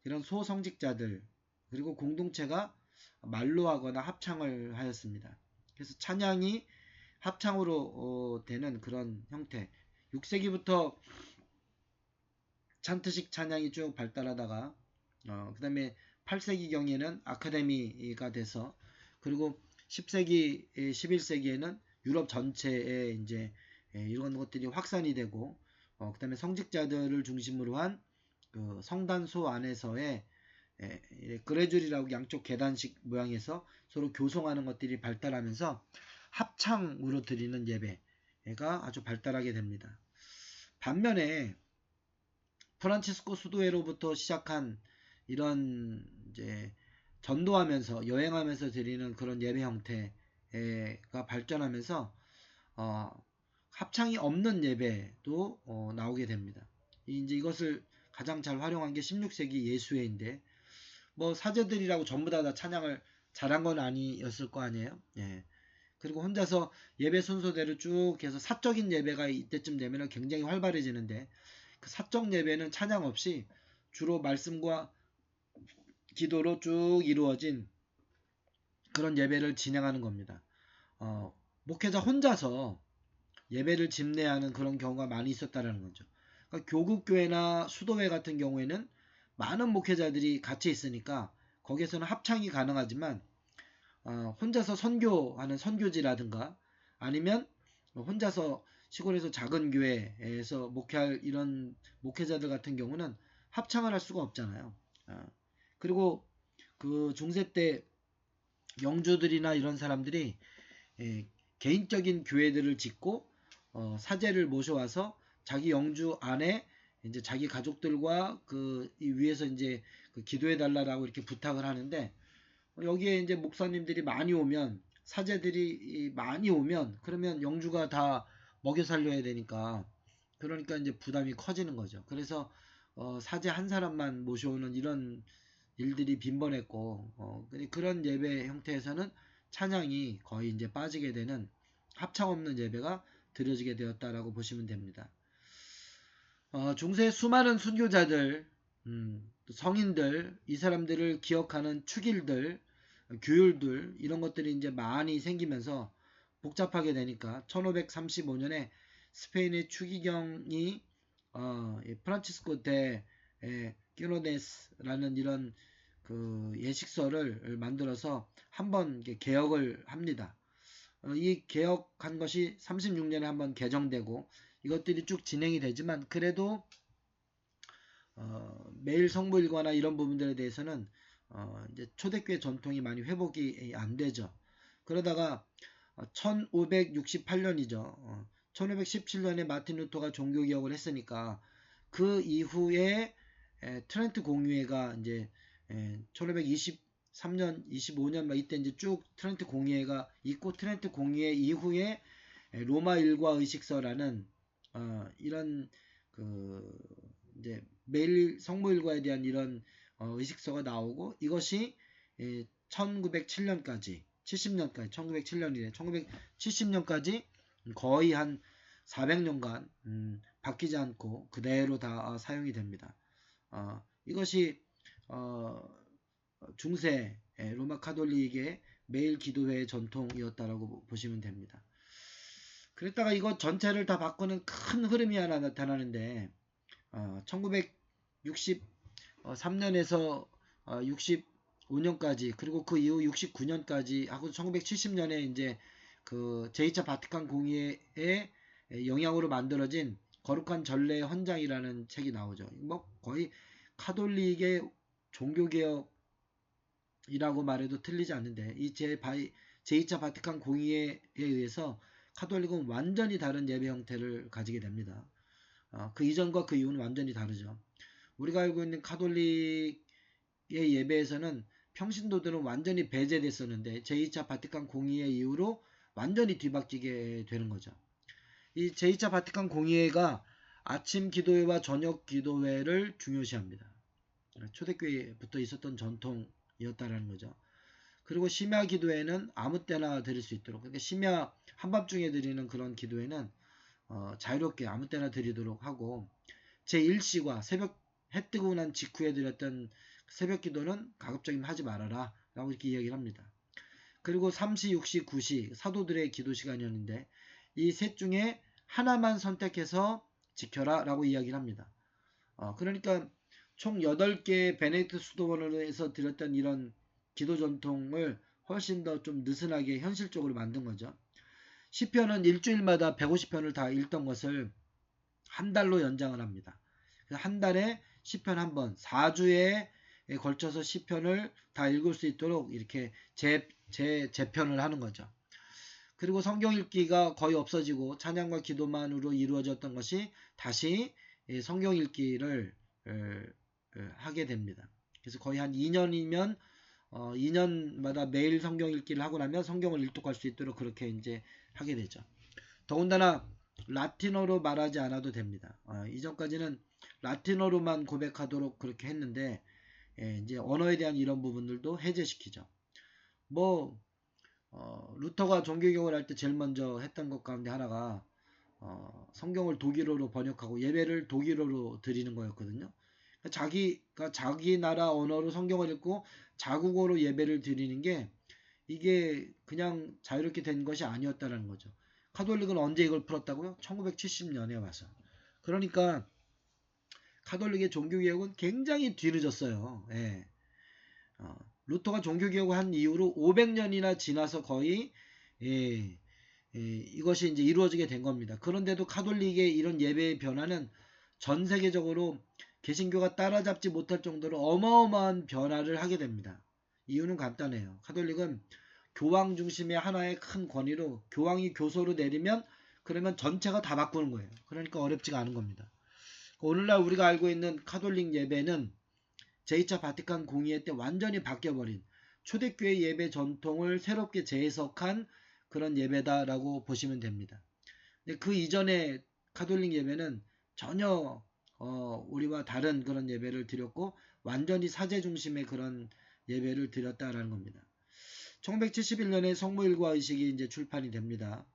Speaker 1: 이런 소성직자들 그리고 공동체가 말로 하거나 합창을 하였습니다. 그래서 찬양이 합창으로 되는 그런 형태 6세기부터 찬트식 찬양이 쭉 발달하다가 그 다음에 8세기경에는 아카데미가 돼서 그리고 10세기, 11세기에는 유럽 전체에 이제 이런 것들이 확산이 되고 그 다음에 성직자들을 중심으로 한 그 성단소 안에서의 그레줄이라고 양쪽 계단식 모양에서 서로 교송하는 것들이 발달하면서 합창으로 드리는 예배가 아주 발달하게 됩니다. 반면에 프란치스코 수도회로부터 시작한 이런 이제 전도하면서 여행하면서 드리는 그런 예배 형태가 발전하면서 합창이 없는 예배도 나오게 됩니다. 이제 이것을 가장 잘 활용한 게 16세기 예수회인데 뭐 사제들이라고 전부 다 찬양을 잘한 건 아니었을 거 아니에요. 그리고 혼자서 예배 순서대로 쭉 해서 사적인 예배가 이때쯤 되면 굉장히 활발해지는데 그 사적 예배는 찬양 없이 주로 말씀과 기도로 쭉 이루어진 그런 예배를 진행하는 겁니다. 목회자 혼자서 예배를 집례하는 그런 경우가 많이 있었다라는 거죠. 그러니까 교국교회나 수도회 같은 경우에는 많은 목회자들이 같이 있으니까 거기에서는 합창이 가능하지만 혼자서 선교하는 선교지라든가 아니면 혼자서 시골에서 작은 교회에서 목회할 이런 목회자들 같은 경우는 합창을 할 수가 없잖아요. 그리고 그 중세 때 영주들이나 이런 사람들이 개인적인 교회들을 짓고 사제를 모셔와서 자기 영주 안에 이제 자기 가족들과 그 위에서 이제 그 기도해 달라라고 이렇게 부탁을 하는데 여기에 이제 목사님들이 많이 오면 사제들이 많이 오면 그러면 영주가 다 먹여 살려야 되니까 그러니까 이제 부담이 커지는 거죠. 그래서 사제 한 사람만 모셔오는 이런 일들이 빈번했고 그런 예배 형태에서는 찬양이 거의 이제 빠지게 되는 합창 없는 예배가 드려지게 되었다라고 보시면 됩니다. 중세 수많은 순교자들, 성인들, 이 사람들을 기억하는 축일들, 규율들 이런 것들이 이제 많이 생기면서 복잡하게 되니까 1535년에 스페인의 추기경이 프란치스코 데 끼노네스라는 이런 그 예식서를 만들어서 한번 개혁을 합니다. 이 개혁한 것이 36년에 한번 개정되고 이것들이 쭉 진행이 되지만 그래도 매일 성부일과나 이런 부분들에 대해서는 이제 초대교회 전통이 많이 회복이 안 되죠. 그러다가 1568년이죠. 1517년에 마틴 루터가 종교개혁을 했으니까 그 이후에 트렌트 공의회가 이제 1523년, 25년 막 이때 이제 쭉 트렌트 공의회가 있고, 트렌트 공의회 이후에 로마 일과 의식서라는 이런 그 이제 매일 성모일과에 대한 이런 의식서가 나오고, 이것이 1907년까지 70년까지 1907년이래 1970년까지 거의 한 400년간 바뀌지 않고 그대로 다 사용이 됩니다. 이것이 중세 로마 카톨릭의 매일 기도회의 전통이었다라고 보시면 됩니다. 그랬다가 이거 전체를 다 바꾸는 큰 흐름이 하나 나타나는데 1963년에서 65년까지 그리고 그 이후 69년까지 하고 1970년에 이제 그 제2차 바티칸 공의회의 영향으로 만들어진 거룩한 전례 헌장이라는 책이 나오죠. 뭐 거의 카톨릭의 종교개혁이라고 말해도 틀리지 않는데, 이 제2차 바티칸 공의회에 의해서 카톨릭은 완전히 다른 예배 형태를 가지게 됩니다. 그 이전과 그 이후는 완전히 다르죠. 우리가 알고 있는 카톨릭의 예배에서는 평신도들은 완전히 배제됐었는데 제2차 바티칸 공의회 이후로 완전히 뒤바뀌게 되는 거죠. 이 제2차 바티칸 공의회가 아침 기도회와 저녁 기도회를 중요시합니다. 초대교회부터 있었던 전통이었다라는 거죠. 그리고 심야 기도회는 아무 때나 드릴 수 있도록, 그러니까 심야 한밤중에 드리는 그런 기도회는 자유롭게 아무 때나 드리도록 하고, 제1시과 새벽 해 뜨고 난 직후에 드렸던 새벽 기도는 가급적이면 하지 말아라 라고 이렇게 이야기를 합니다. 그리고 3시, 6시, 9시 사도들의 기도 시간이었는데 이 셋 중에 하나만 선택해서 지켜라 라고 이야기를 합니다. 그러니까 총 8개의 베네딕트 수도원에서 드렸던 이런 기도 전통을 훨씬 더 좀 느슨하게 현실적으로 만든 거죠. 시편은 일주일마다 150편을 다 읽던 것을 한 달로 연장을 합니다. 한 달에 시편 한 번, 4주에 걸쳐서 시편을 다 읽을 수 있도록 이렇게 재편을 하는 거죠. 그리고 성경 읽기가 거의 없어지고 찬양과 기도만으로 이루어졌던 것이 다시 성경 읽기를 하게 됩니다. 그래서 거의 한 2년이면 2년마다 매일 성경 읽기를 하고 나면 성경을 일독할 수 있도록 그렇게 이제 하게 되죠. 더군다나 라틴어로 말하지 않아도 됩니다. 이전까지는 라틴어로만 고백하도록 그렇게 했는데 이제 언어에 대한 이런 부분들도 해제시키죠. 뭐 루터가 종교개혁을 할 때 제일 먼저 했던 것 가운데 하나가 성경을 독일어로 번역하고 예배를 독일어로 드리는 거였거든요. 자기가 자기 나라 언어로 성경을 읽고 자국어로 예배를 드리는 게 이게 그냥 자유롭게 된 것이 아니었다는 거죠. 카톨릭은 언제 이걸 풀었다고요? 1970년에 와서. 그러니까 카톨릭의 종교개혁은 굉장히 뒤늦었어요. 예. 루터가 종교개혁을 한 이후로 500년이나 지나서 거의 이것이 이제 이루어지게 된 겁니다. 그런데도 카톨릭의 이런 예배의 변화는 전 세계적으로 개신교가 따라잡지 못할 정도로 어마어마한 변화를 하게 됩니다. 이유는 간단해요. 카톨릭은 교황 중심의 하나의 큰 권위로 교황이 교서로 내리면 그러면 전체가 다 바꾸는 거예요. 그러니까 어렵지가 않은 겁니다. 오늘날 우리가 알고 있는 카톨릭 예배는 제2차 바티칸 공의회 때 완전히 바뀌어버린 초대교회 예배 전통을 새롭게 재해석한 그런 예배다라고 보시면 됩니다. 근데 그 이전의 카톨릭 예배는 전혀 우리와 다른 그런 예배를 드렸고 완전히 사제 중심의 그런 예배를 드렸다라는 겁니다. 1971년에 성모일과 의식이 이제 출판이 됩니다.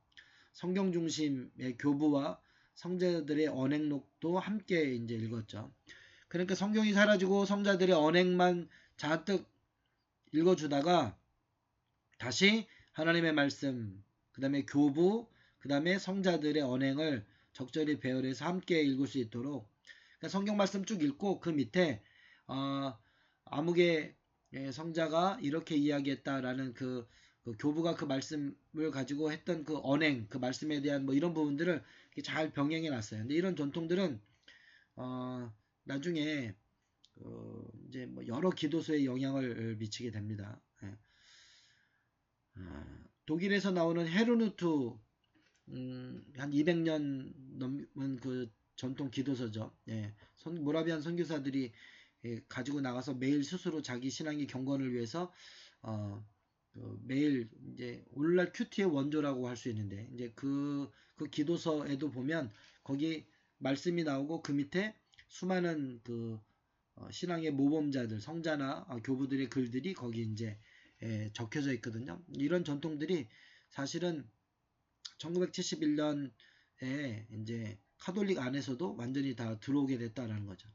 Speaker 1: 성경 중심의 교부와 성자들의 언행록도 함께 이제 읽었죠. 그러니까 성경이 사라지고 성자들의 언행만 잔뜩 읽어주다가 다시 하나님의 말씀, 그 다음에 교부, 그 다음에 성자들의 언행을 적절히 배열해서 함께 읽을 수 있도록, 그러니까 성경 말씀 쭉 읽고 그 밑에 아무개 성자가 이렇게 이야기했다라는 그 교부가 그 말씀을 가지고 했던 그 언행, 그 말씀에 대한 뭐 이런 부분들을 잘 병행해 놨어요. 근데 이런 전통들은 나중에 이제 뭐 여러 기도서에 영향을 미치게 됩니다. 독일에서 나오는 헤르누트 한 200년 넘은 그 전통 기도서죠. 예, 모라비안 선교사들이 가지고 나가서 매일 스스로 자기 신앙의 경건을 위해서 매일 이제 오늘날 큐티의 원조라고 할 수 있는데 이제 그 기도서에도 보면 거기 말씀이 나오고 그 밑에 수많은 신앙의 모범자들, 성자나 교부들의 글들이 거기 이제 적혀져 있거든요. 이런 전통들이 사실은 1971년에 이제 카톨릭 안에서도 완전히 다 들어오게 됐다라는 거죠.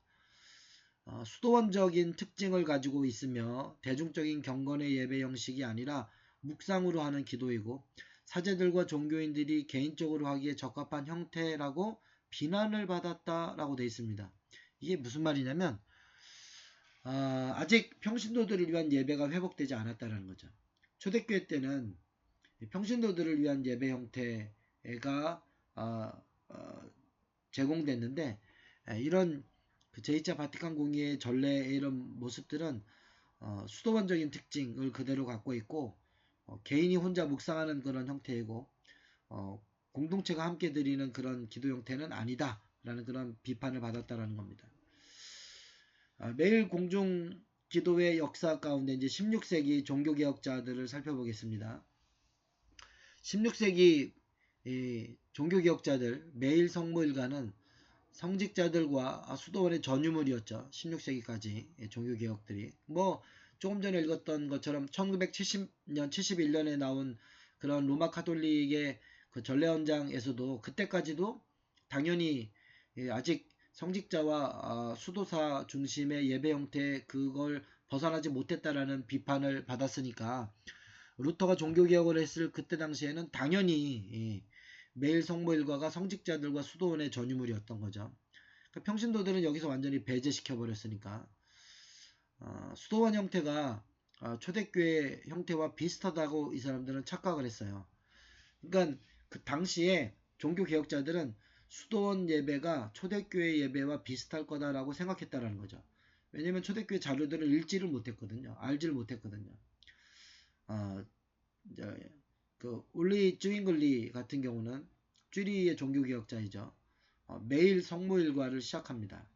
Speaker 1: 수도원적인 특징을 가지고 있으며 대중적인 경건의 예배 형식이 아니라 묵상으로 하는 기도이고 사제들과 종교인들이 개인적으로 하기에 적합한 형태라고 비난을 받았다라고 되어 있습니다. 이게 무슨 말이냐면 아직 평신도들을 위한 예배가 회복되지 않았다는 거죠. 초대교회 때는 평신도들을 위한 예배 형태가 제공됐는데 이런 제2차 바티칸 공의의 전례의 이런 모습들은 수도원적인 특징을 그대로 갖고 있고 개인이 혼자 묵상하는 그런 형태이고 공동체가 함께 드리는 그런 기도 형태는 아니다라는 그런 비판을 받았다라는 겁니다. 매일 공중 기도의 역사 가운데 이제 16세기 종교개혁자들을 살펴보겠습니다. 16세기 종교개혁자들 매일 성모일가는 성직자들과 수도원의 전유물이었죠. 16세기까지 종교개혁들이 조금 전에 읽었던 것처럼 1970년 71년에 나온 그런 로마 카톨릭의 그 전례헌장에서도 그때까지도 당연히 아직 성직자와 수도사 중심의 예배 형태 그걸 벗어나지 못했다라는 비판을 받았으니까 루터가 종교개혁을 했을 그때 당시에는 당연히 매일 성모일과가 성직자들과 수도원의 전유물이었던 거죠. 그러니까 평신도들은 여기서 완전히 배제시켜 버렸으니까 수도원 형태가 초대교회 형태와 비슷하다고 이 사람들은 착각을 했어요. 그러니까 그 당시에 종교개혁자들은 수도원 예배가 초대교회 예배와 비슷할 거다라고 생각했다라는 거죠. 왜냐하면 초대교회 자료들을 읽지를 못했거든요. 알지를 못했거든요. 올리 쭈잉글리 같은 경우는 쭈리의 종교개혁자이죠. 매일 성모일과를 시작합니다.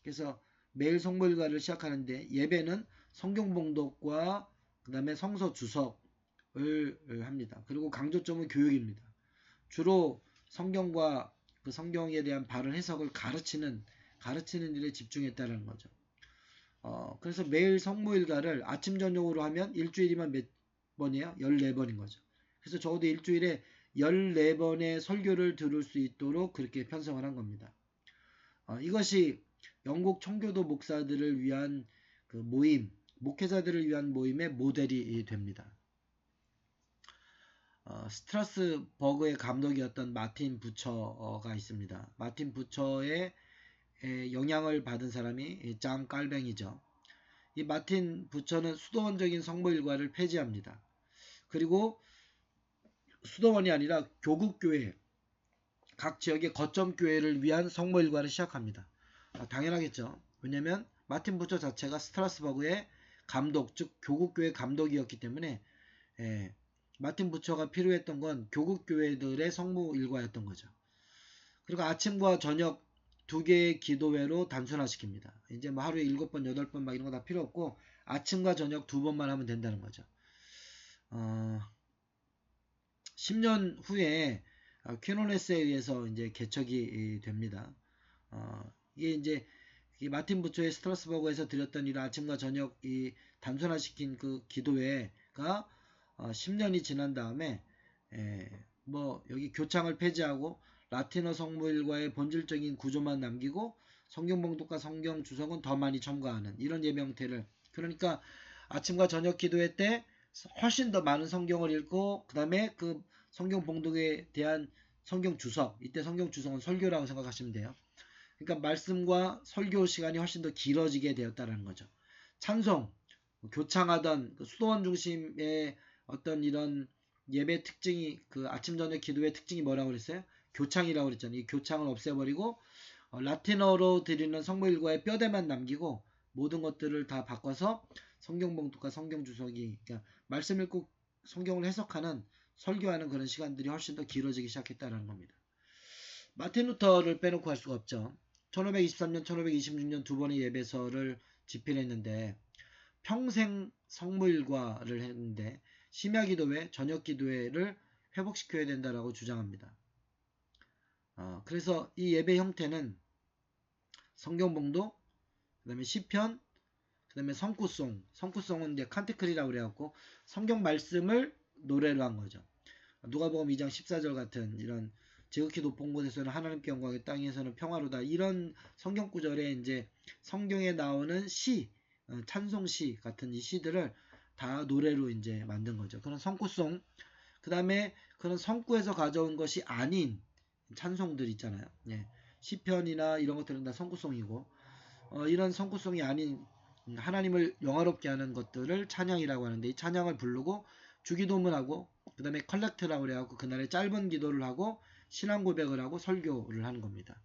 Speaker 1: 그래서 매일 성모일과를 시작하는데 예배는 성경봉독과 그 다음에 성서 주석을 합니다. 그리고 강조점은 교육입니다. 주로 성경과 그 성경에 대한 바른 해석을 가르치는 일에 집중했다는 거죠. 그래서 매일 성모일가를 아침 저녁으로 하면 일주일이면 몇 번이에요? 14번인 거죠. 그래서 적어도 일주일에 14번의 설교를 들을 수 있도록 그렇게 편성을 한 겁니다. 이것이 영국 청교도 목사들을 위한 그 모임, 목회자들을 위한 모임의 모델이 됩니다. 스트라스버그의 감독이었던 마틴 부처가 있습니다. 마틴 부처의 영향을 받은 사람이 장 깔뱅이죠. 이 마틴 부처는 수도원적인 성모일과를 폐지합니다. 그리고 수도원이 아니라 교국교회, 각 지역의 거점교회를 위한 성모일과를 시작합니다. 당연하겠죠. 왜냐하면 마틴 부처 자체가 스트라스버그의 감독, 즉 교국교회 감독이었기 때문에 마틴 부처가 필요했던 건 교국교회들의 성모일과였던 거죠. 그리고 아침과 저녁 두 개의 기도회로 단순화시킵니다. 이제 하루에 7번, 8번 막 이런 거 다 필요 없고 아침과 저녁 2번만 하면 된다는 거죠. 10년 후에 퀴노네스에 의해서 이제 개척이 됩니다. 이게 이제 마틴 부처의 스트라스버그에서 드렸던 이 아침과 저녁 이 단순화시킨 그 기도회가 10년이 지난 다음에 여기 교창을 폐지하고 라틴어 성모일과의 본질적인 구조만 남기고 성경 봉독과 성경 주석은 더 많이 첨가하는 이런 예배 형태를, 그러니까 아침과 저녁 기도회 때 훨씬 더 많은 성경을 읽고 그 다음에 그 성경 봉독에 대한 성경 주석, 이때 성경 주석은 설교라고 생각하시면 돼요. 그러니까 말씀과 설교 시간이 훨씬 더 길어지게 되었다는 거죠. 찬송, 교창하던 수도원 중심의 어떤 이런 예배 특징이, 그 아침 저녁 기도의 특징이 뭐라고 그랬어요? 교창이라고 그랬잖아요. 이 교창을 없애버리고 라틴어로 드리는 성모일과의 뼈대만 남기고 모든 것들을 다 바꿔서 성경 봉독과 성경 주석이, 그러니까 말씀 읽고 성경을 해석하는 설교하는 그런 시간들이 훨씬 더 길어지기 시작했다는 겁니다. 마틴 루터를 빼놓고 할 수가 없죠. 1523년, 1526년 두 번의 예배서를 집필했는데 평생 성모일과를 했는데 심야기도회, 저녁기도회를 회복시켜야 된다라고 주장합니다. 그래서 이 예배 형태는 성경봉독, 그 다음에 시편, 그 다음에 성구송은 이제 칸테클이라고 그래갖고 성경 말씀을 노래로 한 거죠. 누가복음 2장 14절 같은 이런 지극히 높은 곳에서는 하나님께 영광의 땅에서는 평화로다, 이런 성경 구절에 이제 성경에 나오는 시, 찬송시 같은 이 시들을 다 노래로 이제 만든 거죠. 그런 성구송, 그 다음에 그런 성구에서 가져온 것이 아닌 찬송들 있잖아요. 예. 시편이나 이런 것들은 다 성구송이고, 이런 성구송이 아닌 하나님을 영화롭게 하는 것들을 찬양이라고 하는데, 이 찬양을 부르고 주기도문하고 그 다음에 컬렉트라고 그래갖고 그날에 짧은 기도를 하고 신앙 고백을 하고 설교를 하는 겁니다.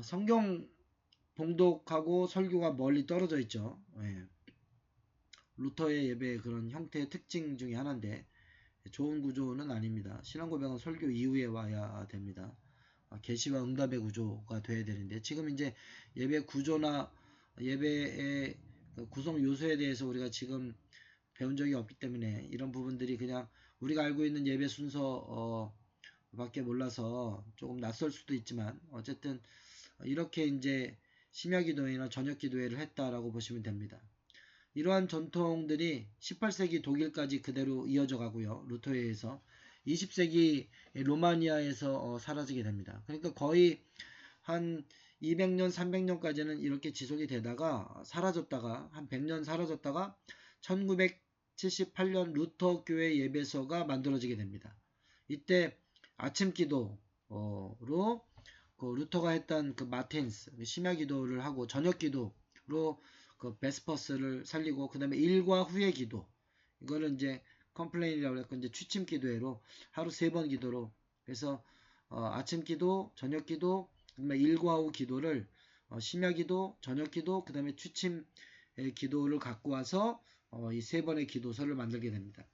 Speaker 1: 성경 봉독하고 설교가 멀리 떨어져 있죠. 예. 루터의 예배의 그런 형태의 특징 중에 하나인데 좋은 구조는 아닙니다. 신앙 고백은 설교 이후에 와야 됩니다. 계시와 응답의 구조가 돼야 되는데, 지금 이제 예배 구조나 예배의 구성 요소에 대해서 우리가 지금 배운 적이 없기 때문에 이런 부분들이 그냥 우리가 알고 있는 예배 순서 밖에 몰라서 조금 낯설 수도 있지만, 어쨌든 이렇게 이제 심야기도회나 저녁기도회를 했다라고 보시면 됩니다. 이러한 전통들이 18세기 독일까지 그대로 이어져 가고요. 루터에 의해서 20세기 로마니아에서 사라지게 됩니다. 그러니까 거의 한 200년, 300년까지는 이렇게 지속이 되다가 사라졌다가 한 100년 사라졌다가 1978년 루터 교회 예배서가 만들어지게 됩니다. 이때 아침 기도로 그 루터가 했던 그 마틴스 심야 기도를 하고 저녁 기도로 그 베스퍼스를 살리고, 그 다음에 일과 후의 기도, 이거는 이제 컴플레인이라고 했고 이제 취침 기도회로 하루 3번 기도로 해서 아침 기도, 저녁 기도, 그다음에 일과 후 기도를 심야 기도, 저녁 기도, 그 다음에 취침 기도를 갖고 와서 이 3번의 기도서를 만들게 됩니다.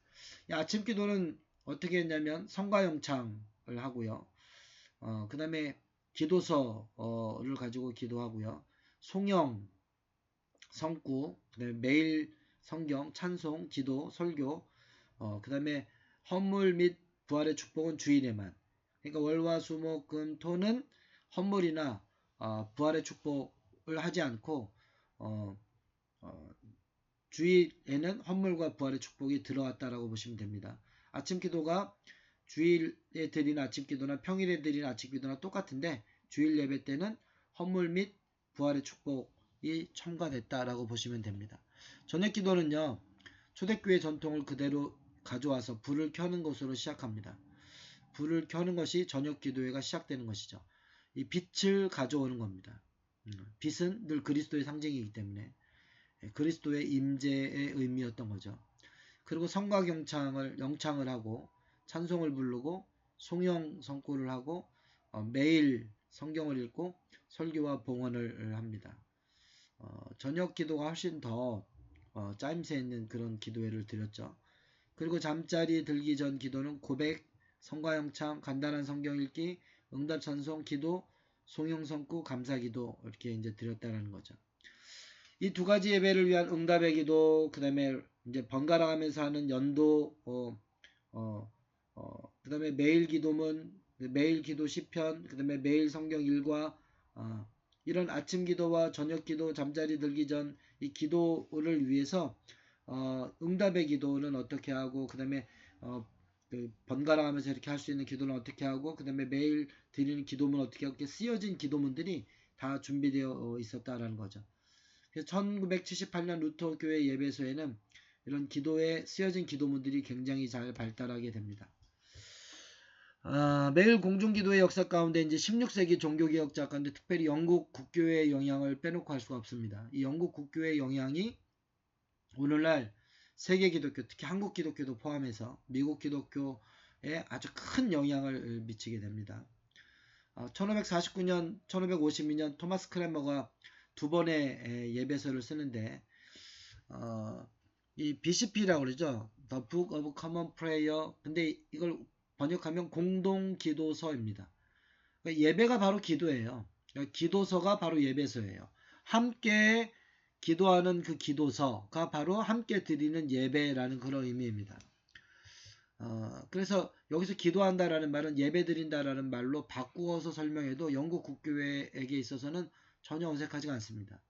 Speaker 1: 이 아침 기도는 어떻게 했냐면 성가 영창을 하고요. 그 다음에 기도서를 가지고 기도하고요. 송영, 성구, 그 다음에 매일 성경, 찬송, 기도, 설교, 그 다음에 헌물 및 부활의 축복은 주일에만. 그러니까 월화 수목 금 토는 헌물이나 부활의 축복을 하지 않고 주일에는 헌물과 부활의 축복이 들어왔다라고 보시면 됩니다. 아침 기도가 주일에 드리는 아침 기도나 평일에 드리는 아침 기도나 똑같은데, 주일 예배 때는 헌물 및 부활의 축복이 첨가됐다라고 보시면 됩니다. 저녁 기도는요, 초대교회 전통을 그대로 가져와서 불을 켜는 것으로 시작합니다. 불을 켜는 것이 저녁 기도회가 시작되는 것이죠. 이 빛을 가져오는 겁니다. 빛은 늘 그리스도의 상징이기 때문에 그리스도의 임재의 의미였던 거죠. 그리고 성가 영창을 하고 찬송을 부르고 송영 성구를 하고 매일 성경을 읽고 설교와 봉헌을 합니다. 저녁 기도가 훨씬 더 짜임새 있는 그런 기도회를 드렸죠. 그리고 잠자리 들기 전 기도는 고백, 성가 영창, 간단한 성경 읽기, 응답 찬송, 기도, 송영 성구, 감사 기도, 이렇게 이제 드렸다는 거죠. 이 두 가지 예배를 위한 응답의 기도, 그 다음에 이제 번갈아 가면서 하는 연도, 그 다음에 매일 기도문, 매일 기도 시편, 그 다음에 매일 성경 일과, 이런 아침 기도와 저녁 기도, 잠자리 들기 전 이 기도를 위해서 응답의 기도는 어떻게 하고, 그 다음에 그 번갈아 가면서 이렇게 할 수 있는 기도는 어떻게 하고, 그 다음에 매일 드리는 기도문 어떻게 하고, 이렇게 쓰여진 기도문들이 다 준비되어 있었다라는 거죠. 그래서 1978년 루터 교회 예배소에는 이런 기도에 쓰여진 기도문들이 굉장히 잘 발달하게 됩니다. 매일 공중기도의 역사 가운데 이제 16세기 종교개혁자 가운데 특별히 영국 국교회의 영향을 빼놓고 할 수가 없습니다. 이 영국 국교회의 영향이 오늘날 세계 기독교, 특히 한국 기독교도 포함해서 미국 기독교에 아주 큰 영향을 미치게 됩니다. 1549년, 1552년 토마스 크레머가 두 번의 예배서를 쓰는데 이 BCP라고 그러죠. The Book of Common Prayer. 근데 이걸 번역하면 공동기도서입니다. 그러니까 예배가 바로 기도예요. 그러니까 기도서가 바로 예배서예요. 함께 기도하는 그 기도서가 바로 함께 드리는 예배라는 그런 의미입니다. 그래서 여기서 기도한다라는 말은 예배 드린다라는 말로 바꾸어서 설명해도 영국 국교회에게 있어서는 전혀 어색하지가 않습니다.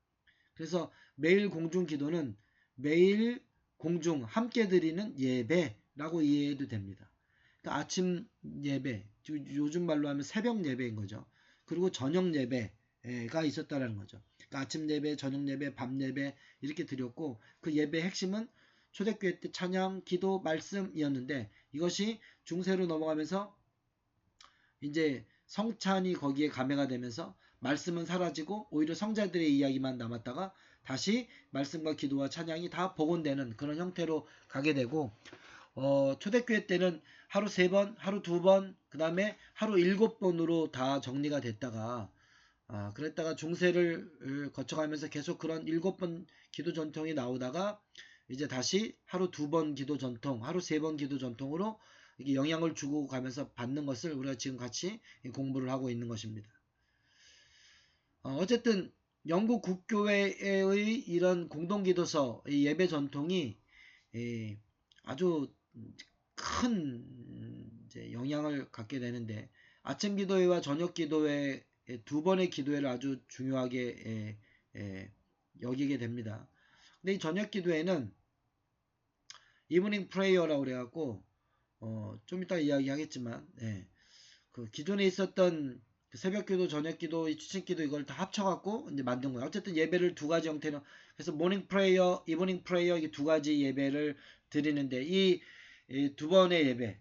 Speaker 1: 그래서 매일 공중 기도는 매일 공중 함께 드리는 예배라고 이해해도 됩니다. 그러니까 아침 예배, 요즘 말로 하면 새벽 예배인 거죠. 그리고 저녁 예배가 있었다라는 거죠. 그러니까 아침 예배, 저녁 예배, 밤 예배 이렇게 드렸고 그 예배의 핵심은 초대교회 때 찬양, 기도, 말씀이었는데 이것이 중세로 넘어가면서 이제 성찬이 거기에 가미가 되면서 말씀은 사라지고 오히려 성자들의 이야기만 남았다가 다시 말씀과 기도와 찬양이 다 복원되는 그런 형태로 가게 되고 초대교회 때는 하루 3번, 하루 2번, 그 다음에 하루 7번으로 다 정리가 됐다가 그랬다가 중세를 거쳐가면서 계속 그런 7번 기도 전통이 나오다가 이제 다시 하루 2번 기도 전통, 하루 3번 기도 전통으로 이게 영향을 주고 가면서 받는 것을 우리가 지금 같이 공부를 하고 있는 것입니다. 어쨌든 영국 국교회의 이런 공동기도서 예배 전통이 아주 큰 이제 영향을 갖게 되는데 아침 기도회와 저녁 기도회 두 번의 기도회를 아주 중요하게 여기게 됩니다. 근데 이 저녁 기도회는 이브닝 프레이어라고 그래갖고 좀 이따 이야기하겠지만 그 기존에 있었던 그 새벽기도, 저녁기도, 이 추천기도 이걸 다 합쳐갖고 이제 만든 거예요. 어쨌든 예배를 두 가지 형태로 그래서 모닝 프레이어, 이브닝 프레이어 이 두 가지 예배를 드리는데 이 두 번의 예배,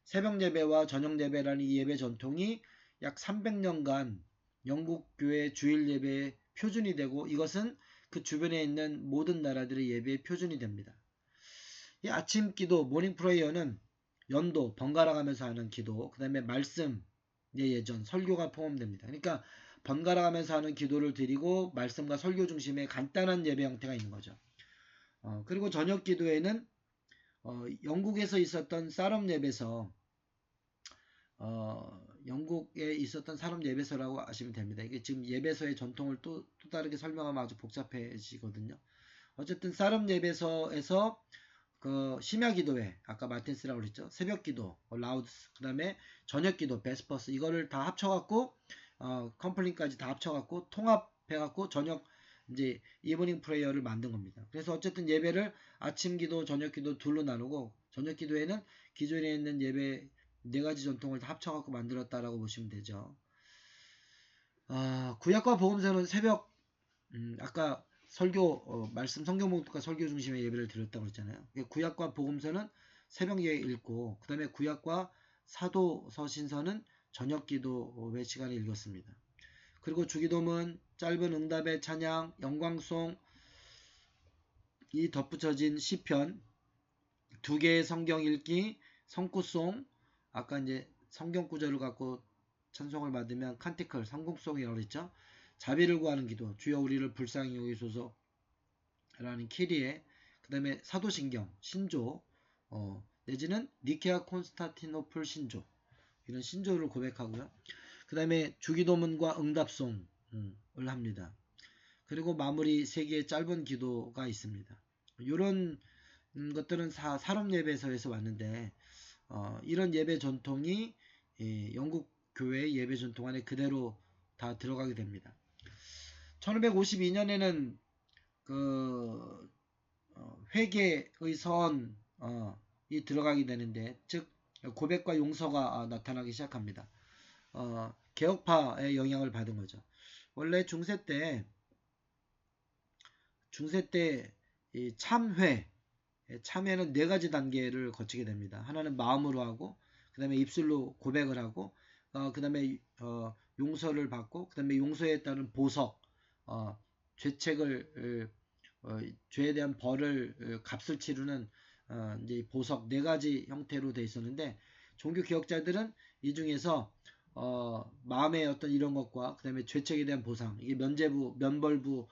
Speaker 1: 새벽 예배와 저녁 예배라는 이 예배 전통이 약 300년간 영국 교회 주일 예배의 표준이 되고 이것은 그 주변에 있는 모든 나라들의 예배의 표준이 됩니다. 이 아침 기도, 모닝 프레이어는 연도, 번갈아 가면서 하는 기도, 그 다음에 말씀, 예전, 설교가 포함됩니다. 그러니까 번갈아 가면서 하는 기도를 드리고 말씀과 설교 중심의 간단한 예배 형태가 있는 거죠. 그리고 저녁 기도에는 영국에서 있었던 사름 예배서, 영국에 있었던 사름 예배서라고 아시면 됩니다. 이게 지금 예배서의 전통을 또 다르게 설명하면 아주 복잡해지거든요. 어쨌든 사름 예배서에서 그 심야 기도회 아까 마틴스라고 그랬죠. 새벽 기도 라우드스 그다음에 저녁 기도 베스퍼스 이거를 다 합쳐갖고 컴플린까지 다 합쳐갖고 통합해갖고 저녁 이제 이브닝 프레이어를 만든 겁니다. 그래서 어쨌든 예배를 아침 기도 저녁 기도 둘로 나누고 저녁 기도에는 기존에 있는 예배 네 가지 전통을 다 합쳐갖고 만들었다라고 보시면 되죠. 구약과 복음서는 새벽 아까 설교 말씀 성경 목독과 설교 중심의 예배를 드렸다고 했잖아요. 구약과 복음서는 새벽에 읽고 그 다음에 구약과 사도서 신서는 저녁 기도회 시간에 읽었습니다. 그리고 주기도문, 짧은 응답의 찬양, 영광송, 이 덧붙여진 시편, 두 개의 성경 읽기, 성구송, 아까 이제 성경 구절을 갖고 찬송을 받으면 칸티클, 성공송이라고 그랬죠. 자비를 구하는 기도, 주여 우리를 불쌍히 여기소서 라는 키리에 그 다음에 사도신경, 신조 내지는 니케아 콘스탄티노플 신조 이런 신조를 고백하고요. 그 다음에 주기도문과 응답송을 합니다. 그리고 마무리 세 개의 짧은 기도가 있습니다. 이런 것들은 사람 예배서에서 왔는데 이런 예배 전통이 영국 교회의 예배 전통 안에 그대로 다 들어가게 됩니다. 1552년에는 그 회개의 선이 들어가게 되는데 즉 고백과 용서가 나타나기 시작합니다. 개혁파의 영향을 받은 거죠. 원래 중세 때 이 참회는 네 가지 단계를 거치게 됩니다. 하나는 마음으로 하고 그 다음에 입술로 고백을 하고 그 다음에 용서를 받고 그 다음에 용서에 따른 보석 죄책을 죄에 대한 벌을 값을 치르는 이제 보석 네 가지 형태로 되어 있었는데 종교 개혁자들은 이 중에서 마음의 어떤 이런 것과 그 다음에 죄책에 대한 보상 이게 면제부 면벌부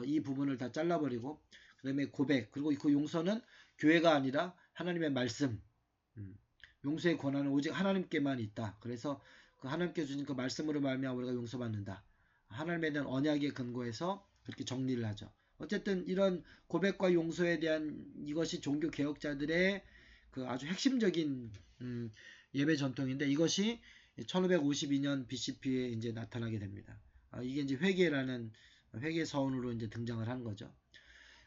Speaker 1: 이 부분을 다 잘라버리고 그 그다음에 고백, 그리고 그 용서는 교회가 아니라 하나님의 말씀. 용서의 권한은 오직 하나님께만 있다. 그래서 그 하나님께 주신 그 말씀으로 말미암아 우리가 용서받는다. 하나님에 대한 언약에 근거해서 그렇게 정리를 하죠. 어쨌든 이런 고백과 용서에 대한 이것이 종교 개혁자들의 그 아주 핵심적인 예배 전통인데, 이것이 1552년 BCP에 이제 나타나게 됩니다. 이게 이제 회개라는 회개 서원으로 이제 등장을 한 거죠.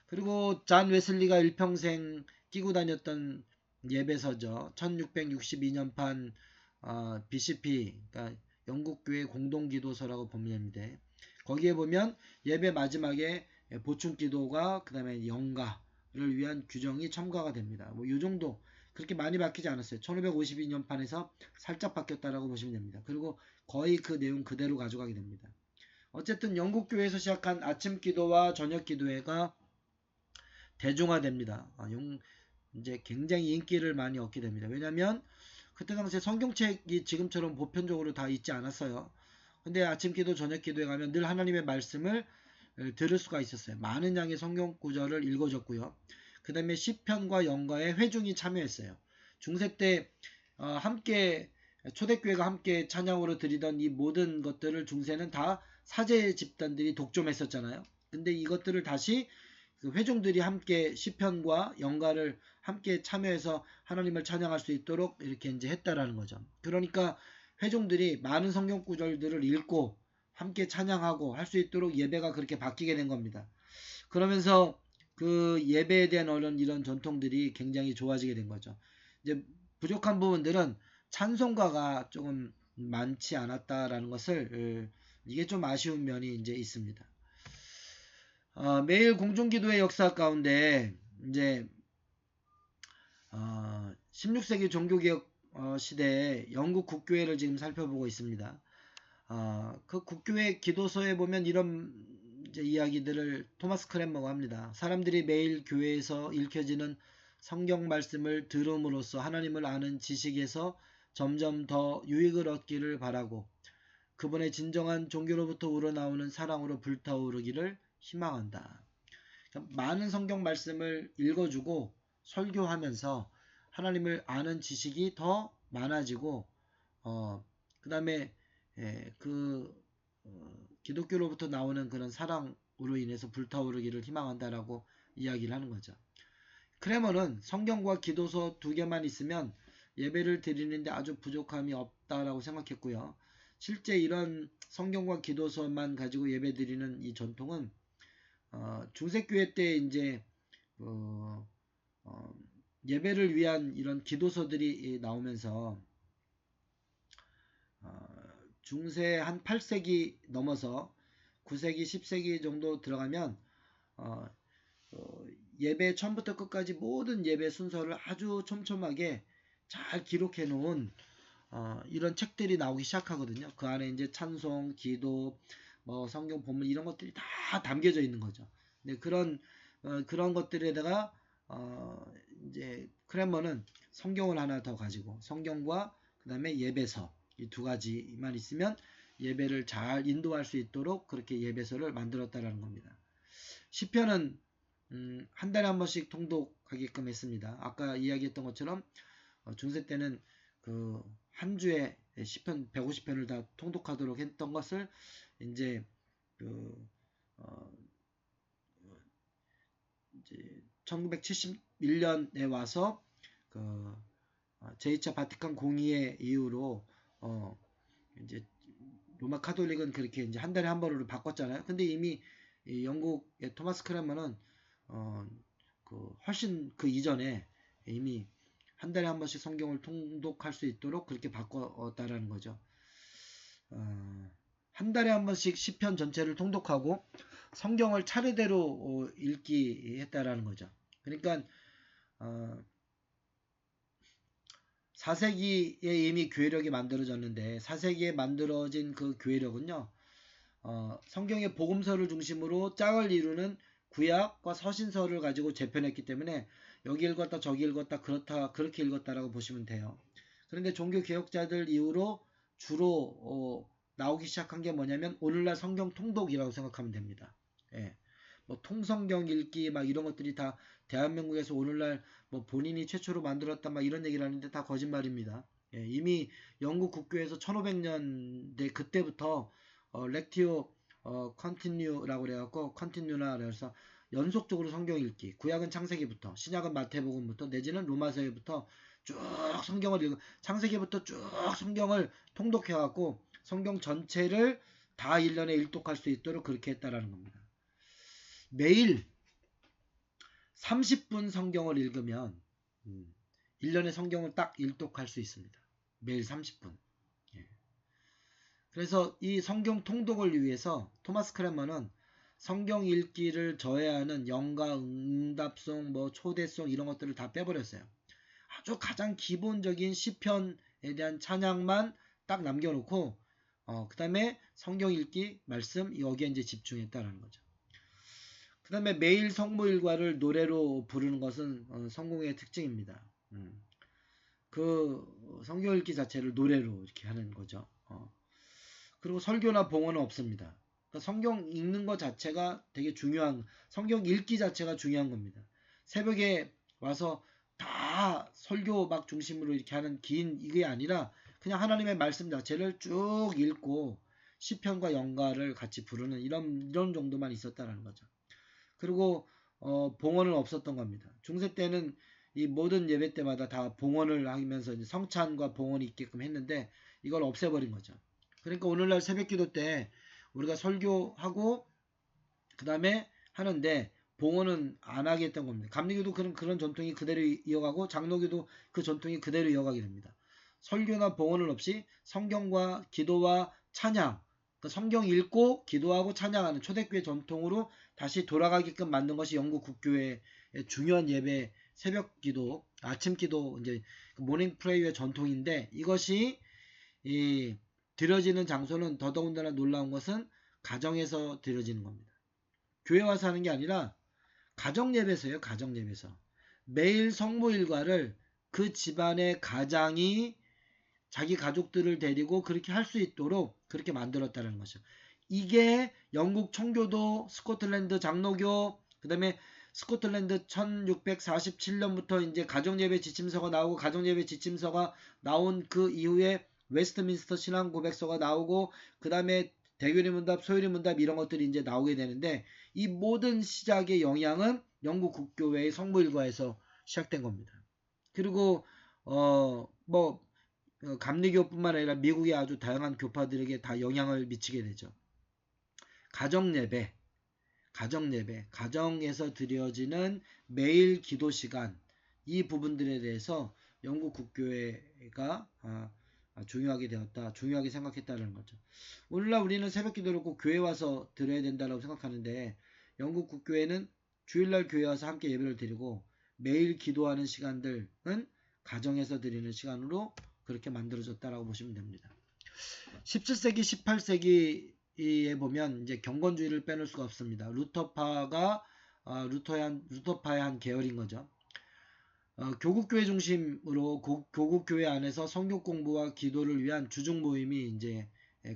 Speaker 1: 그리고 잔 웨슬리가 일평생 끼고 다녔던 예배서죠. 1662년판 BCP, 그러니까 영국교회 공동기도서라고 보면 돼. 거기에 보면 예배 마지막에 보충기도가 그 다음에 영가를 위한 규정이 첨가가 됩니다. 뭐 이 정도, 그렇게 많이 바뀌지 않았어요. 1552년판에서 살짝 바뀌었다라고 보시면 됩니다. 그리고 거의 그 내용 그대로 가져가게 됩니다. 어쨌든 영국교회에서 시작한 아침 기도와 저녁 기도회가 대중화됩니다. 이제 굉장히 인기를 많이 얻게 됩니다. 왜냐하면 그때 당시에 성경책이 지금처럼 보편적으로 다 있지 않았어요. 근데 아침 기도, 저녁 기도에 가면 늘 하나님의 말씀을 들을 수가 있었어요. 많은 양의 성경 구절을 읽어줬고요. 그 다음에 시편과 영가에 회중이 참여했어요. 중세 때 함께 초대교회가 함께 찬양으로 드리던 이 모든 것들을 중세는 다 사제 집단들이 독점했었잖아요. 근데 이것들을 다시 그 회중들이 함께 시편과 영가를 함께 참여해서 하나님을 찬양할 수 있도록 이렇게 이제 했다라는 거죠. 그러니까 회중들이 많은 성경 구절들을 읽고 함께 찬양하고 할 수 있도록 예배가 그렇게 바뀌게 된 겁니다. 그러면서 그 예배에 대한 이런 전통들이 굉장히 좋아지게 된 거죠. 이제 부족한 부분들은 찬송가가 조금 많지 않았다라는 것을 이게 좀 아쉬운 면이 이제 있습니다. 매일 공중기도의 역사 가운데 이제 16세기 종교개혁 시대에 영국 국교회를 지금 살펴보고 있습니다. 그 국교회 기도서에 보면 이런 이제 이야기들을 토마스 크랜머가 합니다. 사람들이 매일 교회에서 읽혀지는 성경 말씀을 들음으로써 하나님을 아는 지식에서 점점 더 유익을 얻기를 바라고 그분의 진정한 종교로부터 우러나오는 사랑으로 불타오르기를 희망한다. 그러니까 많은 성경 말씀을 읽어주고 설교하면서 하나님을 아는 지식이 더 많아지고 그 다음에 기독교로부터 나오는 그런 사랑으로 인해서 불타오르기를 희망한다라고 이야기를 하는 거죠. 크레머는 성경과 기도서 두 개만 있으면 예배를 드리는데 아주 부족함이 없다라고 생각했고요. 실제 이런 성경과 기도서만 가지고 예배 드리는 이 전통은 중세교회 때 이제 예배를 위한 이런 기도서들이 나오면서 중세 한 8세기 넘어서 9세기, 10세기 정도 들어가면 예배 처음부터 끝까지 모든 예배 순서를 아주 촘촘하게 잘 기록해 놓은 이런 책들이 나오기 시작하거든요. 그 안에 이제 찬송, 기도, 뭐 성경 본문 이런 것들이 다 담겨져 있는 거죠. 네, 그런 것들에다가 이제 크랜머는 성경을 하나 더 가지고 성경과 그 다음에 예배서 이 두 가지만 있으면 예배를 잘 인도할 수 있도록 그렇게 예배서를 만들었다라는 겁니다. 시편은 한 달에 한 번씩 통독하게끔 했습니다. 아까 이야기했던 것처럼 중세 때는 그 한 주에 시편 150편을 다 통독하도록 했던 것을 이제 이제 1971년에 와서 그 제2차 바티칸 공의회 이후로 이제 로마 카톨릭은 그렇게 이제 한 달에 한 번으로 바꿨잖아요. 근데 이미 영국의 토마스 크랜머는 훨씬 그 이전에 이미 한 달에 한 번씩 성경을 통독할 수 있도록 그렇게 바꿨다라는 거죠. 한 달에 한 번씩 시편 전체를 통독하고 성경을 차례대로 읽기 했다라는 거죠. 그러니까 4세기에 이미 교회력이 만들어졌는데 4세기에 만들어진 그 교회력은요. 성경의 복음서를 중심으로 짝을 이루는 구약과 서신서를 가지고 재편했기 때문에 여기 읽었다 저기 읽었다 그렇게 읽었다라고 보시면 돼요. 그런데 종교 개혁자들 이후로 주로 나오기 시작한 게 뭐냐면 오늘날 성경 통독이라고 생각하면 됩니다. 예. 뭐 통성경 읽기 막 이런 것들이 다 대한민국에서 오늘날 뭐 본인이 최초로 만들었다 막 이런 얘기를 하는데 다 거짓말입니다. 예, 이미 영국 국교에서 1500년대 그때부터 렉티오 컨티뉴라고 그래갖고 컨티뉴나 그래서 연속적으로 성경 읽기, 구약은 창세기부터, 신약은 마태복음부터 내지는 로마서에부터 쭉 성경을 읽고 창세기부터 쭉 성경을 통독해갖고 성경 전체를 다 1년에 일독할 수 있도록 그렇게 했다라는 겁니다. 매일 30분 성경을 읽으면 1년에 성경을 딱 일독할 수 있습니다. 매일 30분. 예. 그래서 이 성경 통독을 위해서 토마스 크레머는 성경 읽기를 저해하는 영가, 응답송, 뭐 초대송 이런 것들을 다 빼버렸어요. 아주 가장 기본적인 시편에 대한 찬양만 딱 남겨놓고 그 다음에 성경 읽기, 말씀 여기에 이제 집중했다는 거죠. 그 다음에 매일 성모 일과를 노래로 부르는 것은 성공의 특징입니다. 그 성경 읽기 자체를 노래로 이렇게 하는 거죠. 그리고 설교나 봉헌은 없습니다. 그러니까 성경 읽는 것 자체가 되게 중요한, 성경 읽기 자체가 중요한 겁니다. 새벽에 와서 다 설교 막 중심으로 이렇게 하는 긴 이게 아니라 그냥 하나님의 말씀 자체를 쭉 읽고 시편과 연가를 같이 부르는 이런 정도만 있었다는 거죠. 그리고 봉헌은 없었던 겁니다. 중세 때는 이 모든 예배 때마다 다 봉헌을 하면서 이제 성찬과 봉헌이 있게끔 했는데 이걸 없애버린 거죠. 그러니까 오늘날 새벽기도 때 우리가 설교하고 그 다음에 하는데 봉헌은 안 하게 했던 겁니다. 감리교도 그런 전통이 그대로 이어가고 장로교도 그 전통이 그대로 이어가게 됩니다. 설교나 봉헌은 없이 성경과 기도와 찬양, 그러니까 성경 읽고 기도하고 찬양하는 초대교회 전통으로 다시 돌아가게끔 만든 것이 영국 국교회의 중요한 예배, 새벽 기도, 아침 기도, 이제 모닝 프레이의 전통인데 이것이 드려지는 장소는 더더군다나 놀라운 것은 가정에서 드려지는 겁니다. 교회 와서 하는 게 아니라 가정 예배서예요. 가정 예배서. 매일 성모 일과를 그 집안의 가장이 자기 가족들을 데리고 그렇게 할 수 있도록 그렇게 만들었다는 거죠. 이게 영국 청교도, 스코틀랜드 장로교, 그 다음에 스코틀랜드 1647년부터 이제 가정예배 지침서가 나오고 가정예배 지침서가 나온 그 이후에 웨스트민스터 신앙 고백서가 나오고 그 다음에 대교리 문답, 소요리 문답 이런 것들이 이제 나오게 되는데 이 모든 시작의 영향은 영국 국교회의 성모일과에서 시작된 겁니다. 그리고 감리교뿐만 아니라 미국의 아주 다양한 교파들에게 다 영향을 미치게 되죠. 가정예배, 가정에서 드려지는 매일 기도 시간, 이 부분들에 대해서 영국 국교회가 중요하게 되었다, 중요하게 생각했다는 거죠. 오늘날 우리는 새벽 기도를 꼭 교회 와서 드려야 된다고 생각하는데 영국 국교회는 주일날 교회 와서 함께 예배를 드리고 매일 기도하는 시간들은 가정에서 드리는 시간으로 그렇게 만들어졌다라고 보시면 됩니다. 17세기, 18세기에 보면 이제 경건주의를 빼놓을 수가 없습니다. 루터파가 루터파의 한 계열인 거죠. 교국교회 중심으로 교국교회 안에서 성경 공부와 기도를 위한 주중 모임이 이제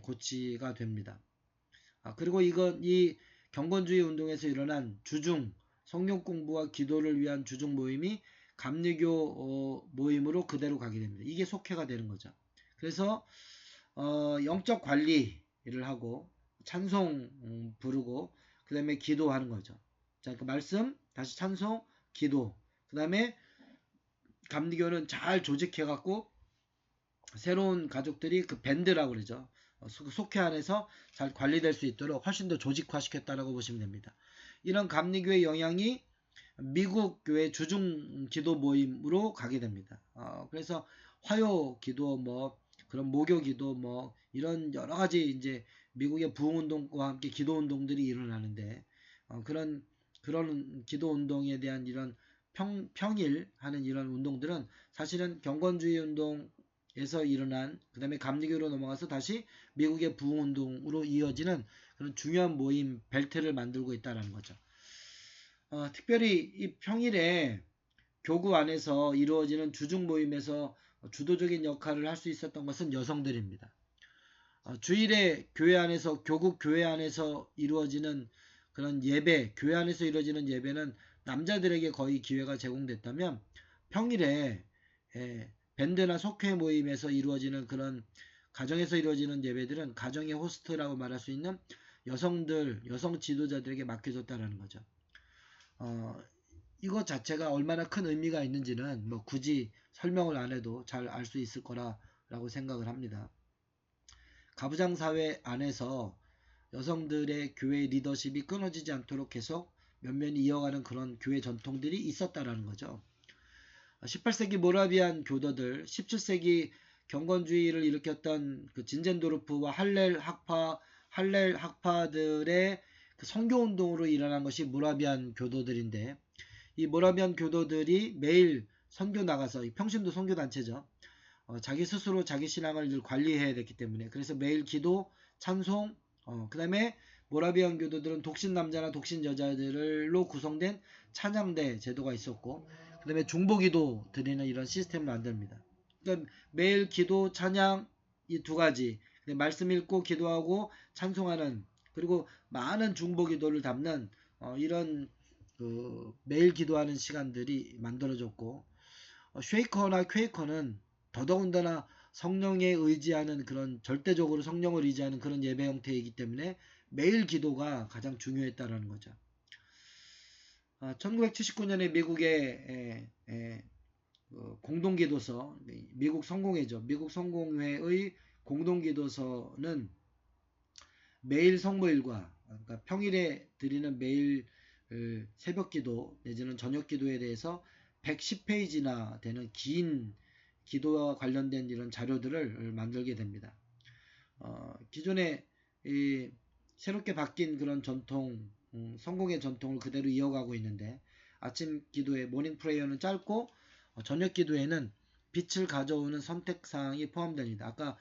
Speaker 1: 고치가 됩니다. 그리고 이 경건주의 운동에서 일어난 주중 성경 공부와 기도를 위한 주중 모임이 감리교 모임으로 그대로 가게 됩니다. 이게 속회가 되는 거죠. 그래서 영적 관리를 하고 찬송 부르고 그 다음에 기도하는 거죠. 자, 그 말씀, 다시 찬송, 기도. 그 다음에 감리교는 잘 조직해갖고 새로운 가족들이 그 밴드라고 그러죠. 속회 안에서 잘 관리될 수 있도록 훨씬 더 조직화시켰다라고 보시면 됩니다. 이런 감리교의 영향이 미국 교회 주중 기도 모임으로 가게 됩니다. 그래서 화요 기도 그런 목요 기도 이런 여러 가지 이제 미국의 부흥 운동과 함께 기도 운동들이 일어나는데 그런 기도 운동에 대한 이런 평일 하는 이런 운동들은 사실은 경건주의 운동에서 일어난 그 다음에 감리교로 넘어가서 다시 미국의 부흥 운동으로 이어지는 그런 중요한 모임 벨트를 만들고 있다는 거죠. 특별히 이 평일에 교구 안에서 이루어지는 주중 모임에서 주도적인 역할을 할 수 있었던 것은 여성들입니다. 주일에 교회 안에서 교국 교회 안에서 이루어지는 그 그런 예배, 교회 안에서 이루어지는 예배는 남자들에게 거의 기회가 제공됐다면 평일에 밴드나 속회 모임에서 이루어지는 그런 가정에서 이루어지는 예배들은 가정의 호스트라고 말할 수 있는 여성 지도자들에게 맡겨졌다라는 거죠. 이것 자체가 얼마나 큰 의미가 있는지는 뭐 굳이 설명을 안 해도 잘 알 수 있을 거라고 생각을 합니다. 가부장 사회 안에서 여성들의 교회 리더십이 끊어지지 않도록 계속 면면히 이어가는 그런 교회 전통들이 있었다라는 거죠. 18세기 모라비안 교도들, 17세기 경건주의를 일으켰던 그 진젠도르프와 할렐 학파들의 그 선교운동으로 일어난 것이 모라비안 교도들인데, 이 모라비안 교도들이 매일 선교 나가서, 평신도 선교단체죠. 자기 스스로 자기 신앙을 늘 관리해야 됐기 때문에, 그래서 매일 기도, 찬송, 그 다음에 모라비안 교도들은 독신 남자나 독신 여자들로 구성된 찬양대 제도가 있었고, 그 다음에 중보기도 드리는 이런 시스템을 만듭니다. 그러니까 매일 기도, 찬양 이 두 가지, 말씀 읽고 기도하고 찬송하는, 그리고 많은 중보기도를 담는 이런 그 매일 기도하는 시간들이 만들어졌고, 쉐이커나 퀘이커는 더더군다나 성령에 의지하는 그런 절대적으로 성령을 의지하는 그런 예배 형태이기 때문에 매일 기도가 가장 중요했다라는 거죠. 1979년에 미국의 공동기도서, 미국 성공회죠. 미국 성공회의 공동기도서는 매일 성모일과, 그러니까 평일에 드리는 매일 새벽기도 내지는 저녁기도에 대해서 110페이지나 되는 긴 기도와 관련된 이런 자료들을 만들게 됩니다. 기존에 새롭게 바뀐 그런 전통, 성공의 전통을 그대로 이어가고 있는데, 아침 기도의 모닝 프레이어는 짧고 저녁 기도에는 빛을 가져오는 선택사항이 포함됩니다. 아까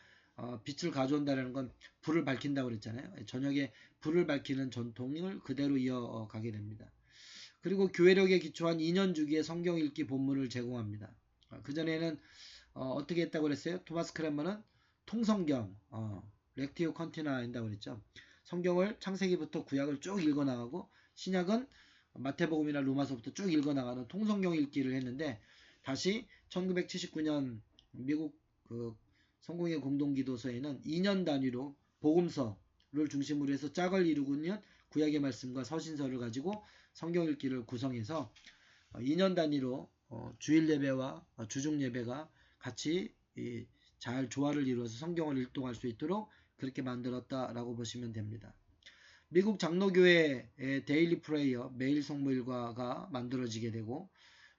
Speaker 1: 빛을 가져온다는 건 불을 밝힌다고 그랬잖아요. 저녁에 불을 밝히는 전통을 그대로 이어가게 됩니다. 그리고 교회력에 기초한 2년 주기의 성경 읽기 본문을 제공합니다. 그전에는 어떻게 했다고 그랬어요? 토마스 크랜머는 통성경, 렉티오 컨티나 한다고 그랬죠. 성경을 창세기부터 구약을 쭉 읽어나가고, 신약은 마태복음이나 로마서부터 쭉 읽어나가는 통성경 읽기를 했는데, 다시 1979년 미국 그 성공의 공동기도서에는 2년 단위로 복음서를 중심으로 해서 짝을 이루고 있는 구약의 말씀과 서신서를 가지고 성경 읽기를 구성해서 2년 단위로 주일 예배와 주중 예배가 같이 잘 조화를 이루어서 성경을 일동할 수 있도록 그렇게 만들었다라고 보시면 됩니다. 미국 장로교회의 데일리 프레이어, 매일 성모일과가 만들어지게 되고,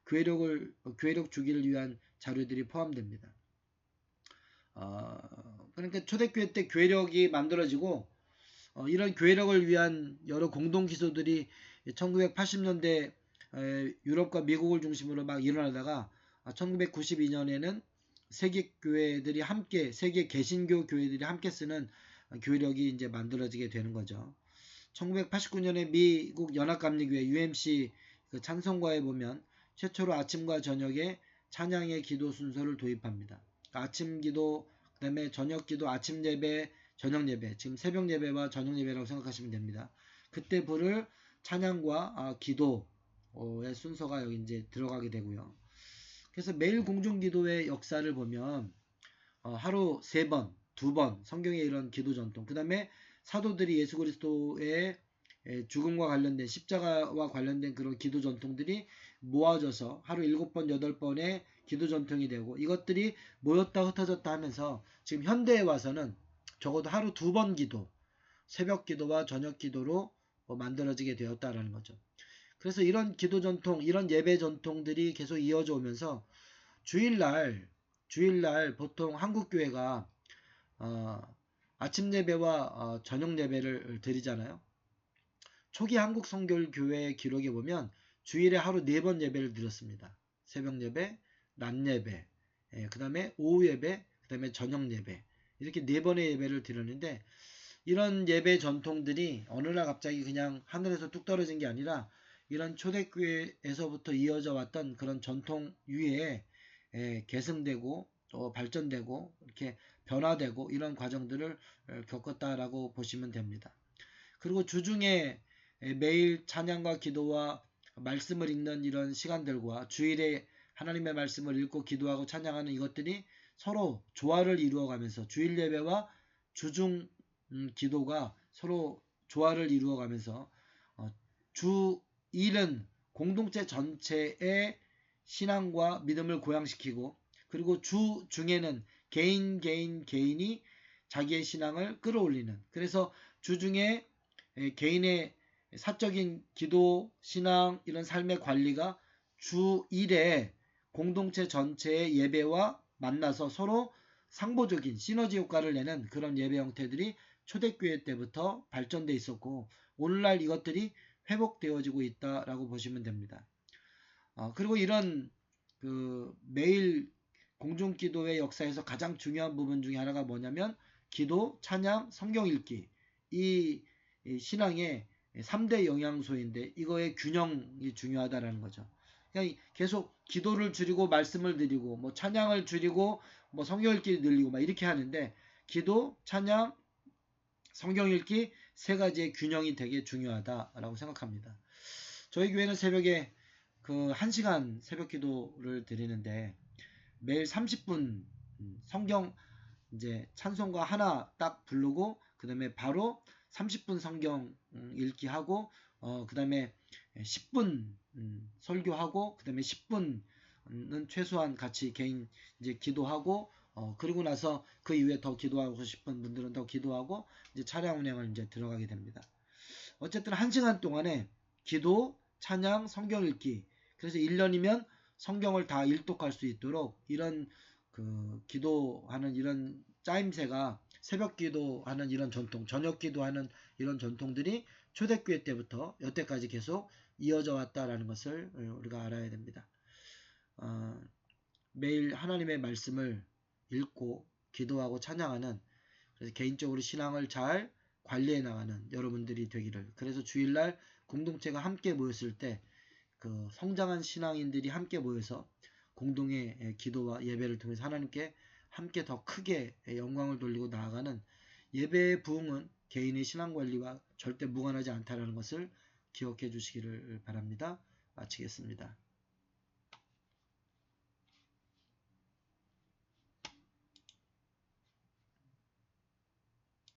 Speaker 1: 교회력 주기를 위한 자료들이 포함됩니다. 그러니까 초대교회 때 교회력이 만들어지고, 이런 교회력을 위한 여러 공동기도들이 1980년대 유럽과 미국을 중심으로 막 일어나다가 1992년에는 세계 교회들이 함께, 세계 개신교 교회들이 함께 쓰는 교회력이 이제 만들어지게 되는 거죠. 1989년에 미국 연합감리교회 UMC 그 찬송가에 보면 최초로 아침과 저녁에 찬양의 기도 순서를 도입합니다. 그러니까 아침 기도, 그 다음에 저녁 기도, 아침 예배, 저녁 예배, 지금 새벽 예배와 저녁 예배라고 생각하시면 됩니다. 그때 부를 찬양과 기도의 순서가 여기 이제 들어가게 되고요. 그래서 매일 공중기도의 역사를 보면 하루 3번, 2번 성경의 이런 기도 전통, 그 다음에 사도들이 예수 그리스도의 죽음과 관련된, 십자가와 관련된 그런 기도 전통들이 모아져서 하루 7번, 8번의 기도 전통이 되고, 이것들이 모였다 흩어졌다 하면서 지금 현대에 와서는 적어도 하루 2번 기도, 새벽 기도와 저녁 기도로 만들어지게 되었다라는 거죠. 그래서 이런 기도 전통, 이런 예배 전통들이 계속 이어져 오면서 주일날 보통 한국 교회가 아침 예배와 저녁 예배를 드리잖아요. 초기 한국 성결교회 기록에 보면 주일에 하루 4번 예배를 드렸습니다. 새벽 예배, 낮 예배, 그 다음에 오후 예배, 그 다음에 저녁 예배, 이렇게 4번의 예배를 드렸는데, 이런 예배 전통들이 어느 날 갑자기 그냥 하늘에서 뚝 떨어진 게 아니라 이런 초대교회에서부터 이어져 왔던 그런 전통 위에 계승되고 또 발전되고 이렇게 변화되고 이런 과정들을 겪었다라고 보시면 됩니다. 그리고 주중에 매일 찬양과 기도와 말씀을 읽는 이런 시간들과 주일에 하나님의 말씀을 읽고 기도하고 찬양하는 이것들이 서로 조화를 이루어가면서 주일 예배와 주중 기도가 서로 조화를 이루어가면서 주일은 공동체 전체의 신앙과 믿음을 고양시키고 그리고 주중에는 개인이 자기의 신앙을 끌어올리는 그래서 주중에 개인의 사적인 기도, 신앙 이런 삶의 관리가 주일에 공동체 전체의 예배와 만나서 서로 상보적인 시너지 효과를 내는 그런 예배 형태들이 초대교회 때부터 발전돼 있었고 오늘날 이것들이 회복되어지고 있다라고 보시면 됩니다. 그리고 이런 매일 공중기도의 역사에서 가장 중요한 부분 중에 하나가 뭐냐면 기도, 찬양, 성경 읽기 이 신앙의 3대 영양소인데 이거의 균형이 중요하다라는 거죠. 그냥 계속 기도를 줄이고 말씀을 드리고 뭐 찬양을 줄이고 뭐 성경 읽기 늘리고 막 이렇게 하는데 기도, 찬양, 성경 읽기 세 가지의 균형이 되게 중요하다라고 생각합니다. 저희 교회는 새벽에 1시간 새벽 기도를 드리는데 매일 30분 성경 이제 찬송가 하나 딱 부르고 그다음에 바로 30분 성경 읽기 하고 그다음에 10분 설교하고 그다음에 10분은 최소한 같이 개인 이제 기도하고 그리고 나서 그 이후에 더 기도하고 싶은 분들은 더 기도하고 이제 차량 운행을 이제 들어가게 됩니다. 어쨌든 1시간 동안에 기도, 찬양, 성경 읽기 그래서 1년이면 성경을 다 일독할 수 있도록 이런 기도하는 이런 짜임새가 새벽 기도하는 이런 전통, 저녁 기도하는 이런 전통들이 초대교회 때부터 여태까지 계속 이어져 왔다라는 것을 우리가 알아야 됩니다. 매일 하나님의 말씀을 읽고 기도하고 찬양하는 그래서 개인적으로 신앙을 잘 관리해 나가는 여러분들이 되기를 그래서 주일날 공동체가 함께 모였을 때 성장한 신앙인들이 함께 모여서 공동의 기도와 예배를 통해서 하나님께 함께 더 크게 영광을 돌리고 나아가는 예배의 부흥은 개인의 신앙관리와 절대 무관하지 않다는 것을 기억해 주시기를 바랍니다. 마치겠습니다.